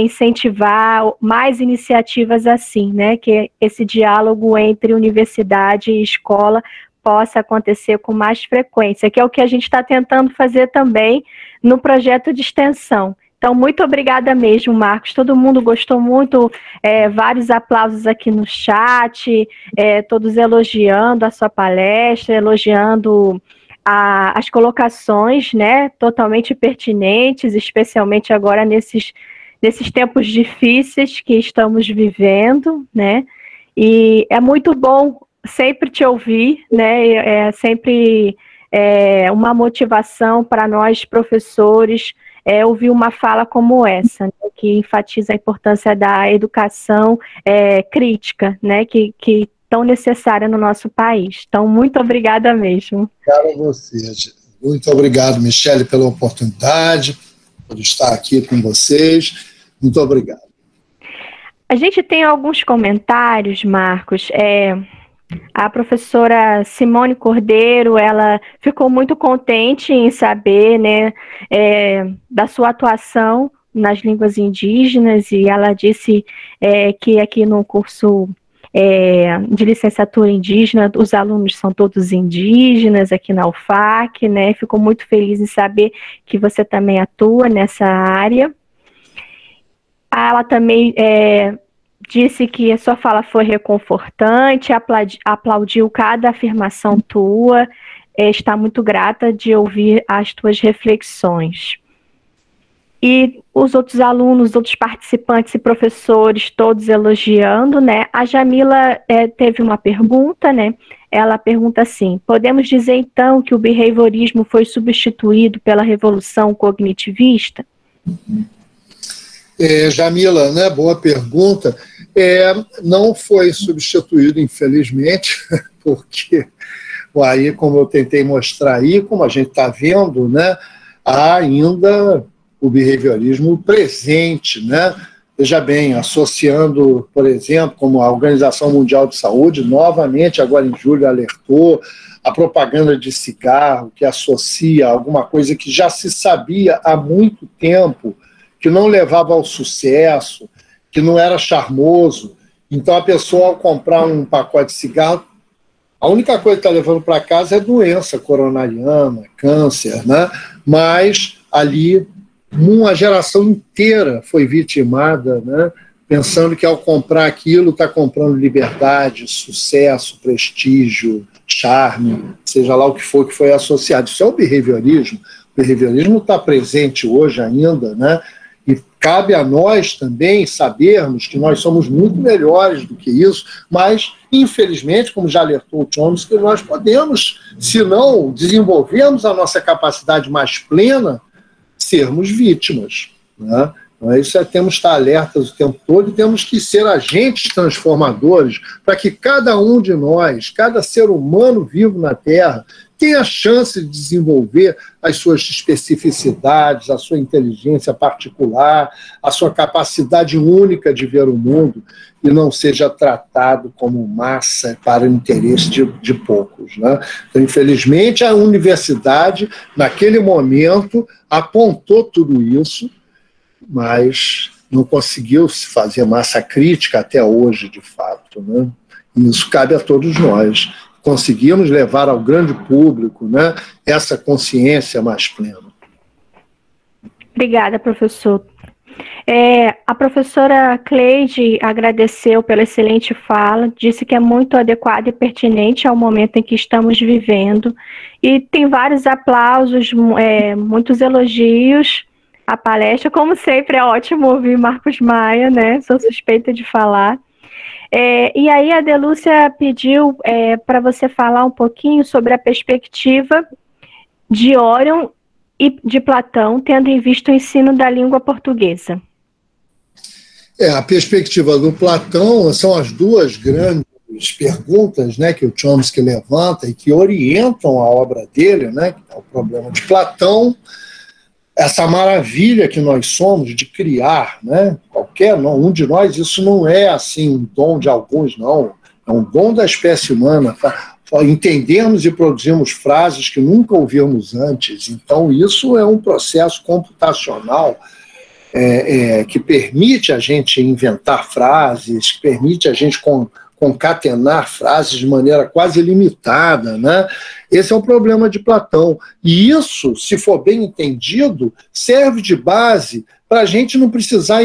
incentivar mais iniciativas assim, né, que esse diálogo entre universidade e escola possa acontecer com mais frequência, que é o que a gente está tentando fazer também no projeto de extensão. Então, muito obrigada mesmo, Marcos. Todo mundo gostou muito, vários aplausos aqui no chat, todos elogiando a sua palestra, elogiando as colocações, né, totalmente pertinentes, especialmente agora nesses tempos difíceis que estamos vivendo, né, e é muito bom sempre te ouvir, né, sempre uma motivação para nós professores, ouvir uma fala como essa, né, que enfatiza a importância da educação crítica, né, que tão necessária no nosso país. Então, muito obrigada mesmo. Obrigado a você. Muito obrigado, Michele, pela oportunidade, por estar aqui com vocês. Muito obrigado. A gente tem alguns comentários, Marcos. A professora Simone Cordeiro, ela ficou muito contente em saber, né, da sua atuação nas línguas indígenas, e ela disse que aqui no curso de licenciatura indígena, os alunos são todos indígenas aqui na UFAC, né? Ficou muito feliz em saber que você também atua nessa área. Ela também disse que a sua fala foi reconfortante, aplaudiu cada afirmação tua, está muito grata de ouvir as tuas reflexões. E os outros alunos, outros participantes e professores, todos elogiando, né? A Jamila teve uma pergunta, né? Ela pergunta assim: podemos dizer então que o behaviorismo foi substituído pela revolução cognitivista? Jamila, né? Boa pergunta. Não foi substituído, infelizmente, porque aí, como eu tentei mostrar aí, como a gente está vendo, né? Há ainda o behaviorismo presente, né? Veja bem, associando, por exemplo, como a Organização Mundial de Saúde, novamente, agora em julho, alertou a propaganda de cigarro, que associa alguma coisa que já se sabia há muito tempo, que não levava ao sucesso, que não era charmoso. Então, a pessoa, ao comprar um pacote de cigarro, a única coisa que está levando para casa é doença coronariana, câncer, né? Mas ali uma geração inteira foi vitimada, né, pensando que ao comprar aquilo está comprando liberdade, sucesso, prestígio, charme, seja lá o que for que foi associado. Isso é o behaviorismo. O behaviorismo está presente hoje ainda, né, e cabe a nós também sabermos que nós somos muito melhores do que isso, mas, infelizmente, como já alertou o Chomsky, nós podemos, se não desenvolvermos a nossa capacidade mais plena, sermos vítimas, né? Então, isso temos que estar alertas o tempo todo e temos que ser agentes transformadores para que cada um de nós, cada ser humano vivo na Terra, tenha a chance de desenvolver as suas especificidades, a sua inteligência particular, a sua capacidade única de ver o mundo e não seja tratado como massa para o interesse de poucos, né? Então, infelizmente, a universidade, naquele momento, apontou tudo isso, mas não conseguiu se fazer massa crítica até hoje, de fato, né? E isso cabe a todos nós. Conseguimos levar ao grande público, né, essa consciência mais plena. Obrigada, professor. A professora Cleide agradeceu pela excelente fala, disse que é muito adequada e pertinente ao momento em que estamos vivendo, e tem vários aplausos, muitos elogios à palestra. Como sempre, é ótimo ouvir Marcos Maia, né? Sou suspeita de falar. E aí a Delúcia pediu para você falar um pouquinho sobre a perspectiva de Orion e de Platão, tendo em vista o ensino da língua portuguesa. A perspectiva do Platão são as duas grandes perguntas, né, que o Chomsky levanta e que orientam a obra dele, né, que é o problema de Platão, essa maravilha que nós somos de criar, né, um de nós, isso não é assim um dom de alguns, não, é um dom da espécie humana, entendermos e produzimos frases que nunca ouvimos antes, então isso é um processo computacional que permite a gente inventar frases, que permite a gente concatenar frases de maneira quase ilimitada, né? Esse é o problema de Platão. E isso, se for bem entendido, serve de base para a gente não precisar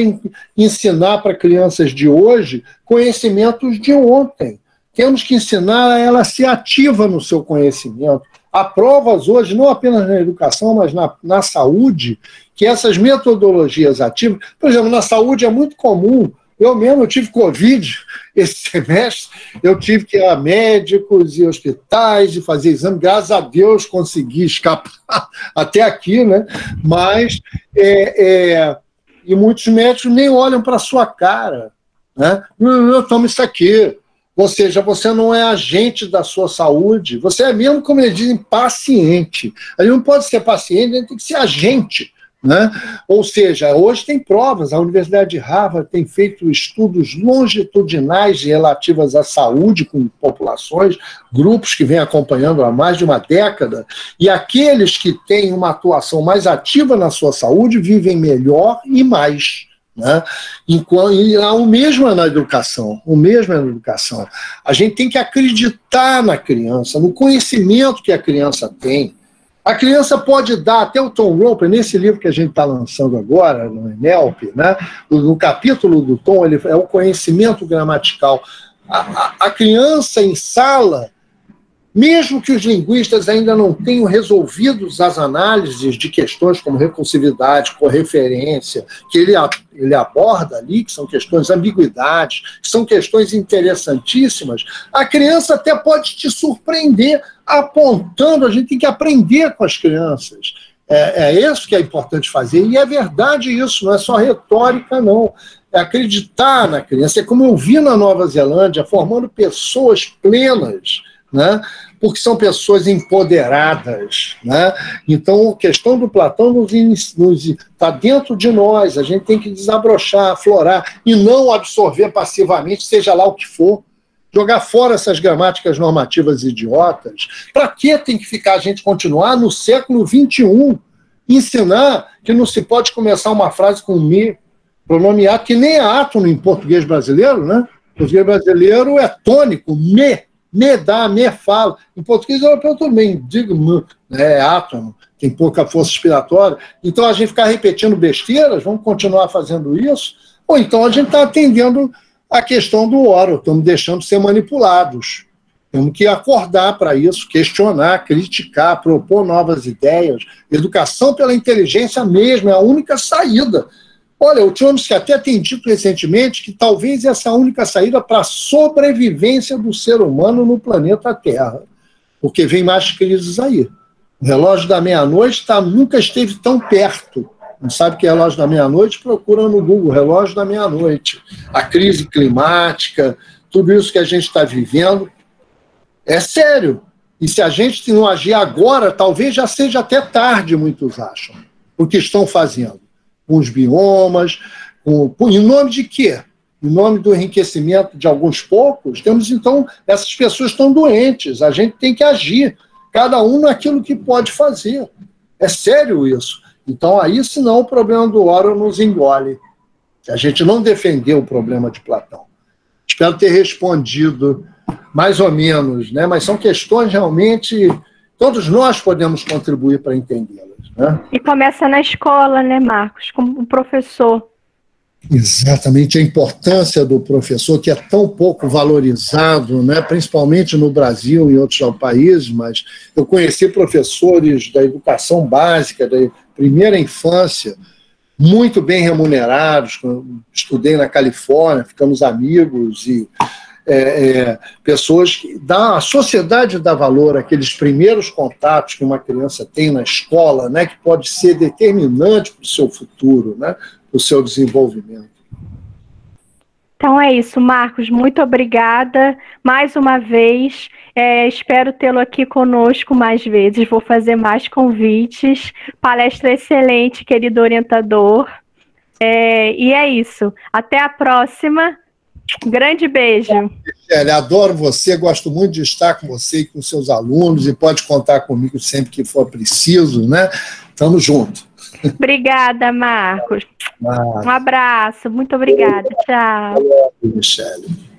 ensinar para crianças de hoje conhecimentos de ontem. Temos que ensinar ela a ser ativa no seu conhecimento. Há provas hoje, não apenas na educação, mas na saúde, que essas metodologias ativas, por exemplo, na saúde é muito comum, eu tive Covid esse semestre, eu tive que ir a médicos e hospitais e fazer exame, graças a Deus consegui escapar até aqui, né? Mas e muitos médicos nem olham para a sua cara, né? Não, toma isso aqui. Ou seja, você não é agente da sua saúde, você é mesmo, como eles dizem, paciente. A gente não pode ser paciente, a gente tem que ser agente, né? Ou seja, hoje tem provas, a Universidade de Harvard tem feito estudos longitudinais relativos à saúde com populações, grupos que vêm acompanhando há mais de uma década, e aqueles que têm uma atuação mais ativa na sua saúde vivem melhor e mais. Né? E o mesmo é na educação, A gente tem que acreditar na criança, no conhecimento que a criança tem. A criança pode dar, até o Tom Roper, nesse livro que a gente está lançando agora, no ENELP, né? No capítulo do Tom, ele é o conhecimento gramatical. A criança em sala, mesmo que os linguistas ainda não tenham resolvido as análises de questões como recursividade, correferência, que ele aborda ali, que são questões ambiguidades, que são questões interessantíssimas, a criança até pode te surpreender apontando, a gente tem que aprender com as crianças. É isso que é importante fazer, e é verdade isso, não é só retórica, não. É acreditar na criança. É como eu vi na Nova Zelândia, formando pessoas plenas, né? Porque são pessoas empoderadas, né? Então, a questão do Platão está dentro de nós, a gente tem que desabrochar, aflorar, e não absorver passivamente, seja lá o que for, jogar fora essas gramáticas normativas idiotas. Para que tem que ficar a gente continuar no século XXI, ensinar que não se pode começar uma frase com me, pronome ato, que nem é átono em português brasileiro, né? O português brasileiro é tônico, me dá, me fala. Em português europeu também, digo, é átono, tem pouca força respiratória. Então a gente ficar repetindo besteiras, vamos continuar fazendo isso? Ou então a gente está atendendo a questão do oral, estamos deixando de ser manipulados. Temos que acordar para isso, questionar, criticar, propor novas ideias. Educação pela inteligência mesmo é a única saída. Olha, o Chomsky até tem dito recentemente que talvez essa é a única saída para a sobrevivência do ser humano no planeta Terra, porque vem mais crises aí. O relógio da meia-noite nunca esteve tão perto. Não sabe o que é relógio da meia-noite? Procura no Google, relógio da meia-noite. A crise climática, tudo isso que a gente está vivendo, é sério. E se a gente não agir agora, talvez já seja até tarde, muitos acham, o que estão fazendo. Com os biomas, em nome de quê? Em nome do enriquecimento de alguns poucos, temos então, essas pessoas estão doentes, a gente tem que agir, cada um naquilo que pode fazer. É sério isso. Então aí, senão, o problema do ouro nos engole. Se a gente não defender o problema de Platão. Espero ter respondido mais ou menos, né? Mas são questões realmente, todos nós podemos contribuir para entendê-las. Né? E começa na escola, né, Marcos, como professor. Exatamente, a importância do professor, que é tão pouco valorizado, né, principalmente no Brasil e em outros países, mas eu conheci professores da educação básica, da primeira infância, muito bem remunerados, estudei na Califórnia, ficamos amigos, e pessoas que a sociedade dá valor àqueles primeiros contatos que uma criança tem na escola, né, que pode ser determinante para o seu futuro, né, para o seu desenvolvimento. Então é isso, Marcos, muito obrigada mais uma vez. Espero tê-lo aqui conosco mais vezes. Vou fazer mais convites. Palestra excelente, querido orientador. E é isso. Até a próxima. Grande beijo. Michele, adoro você, gosto muito de estar com você e com seus alunos, e pode contar comigo sempre que for preciso, né? Tamo junto. Obrigada, Marcos. Um abraço, muito obrigada. Tchau. Michele.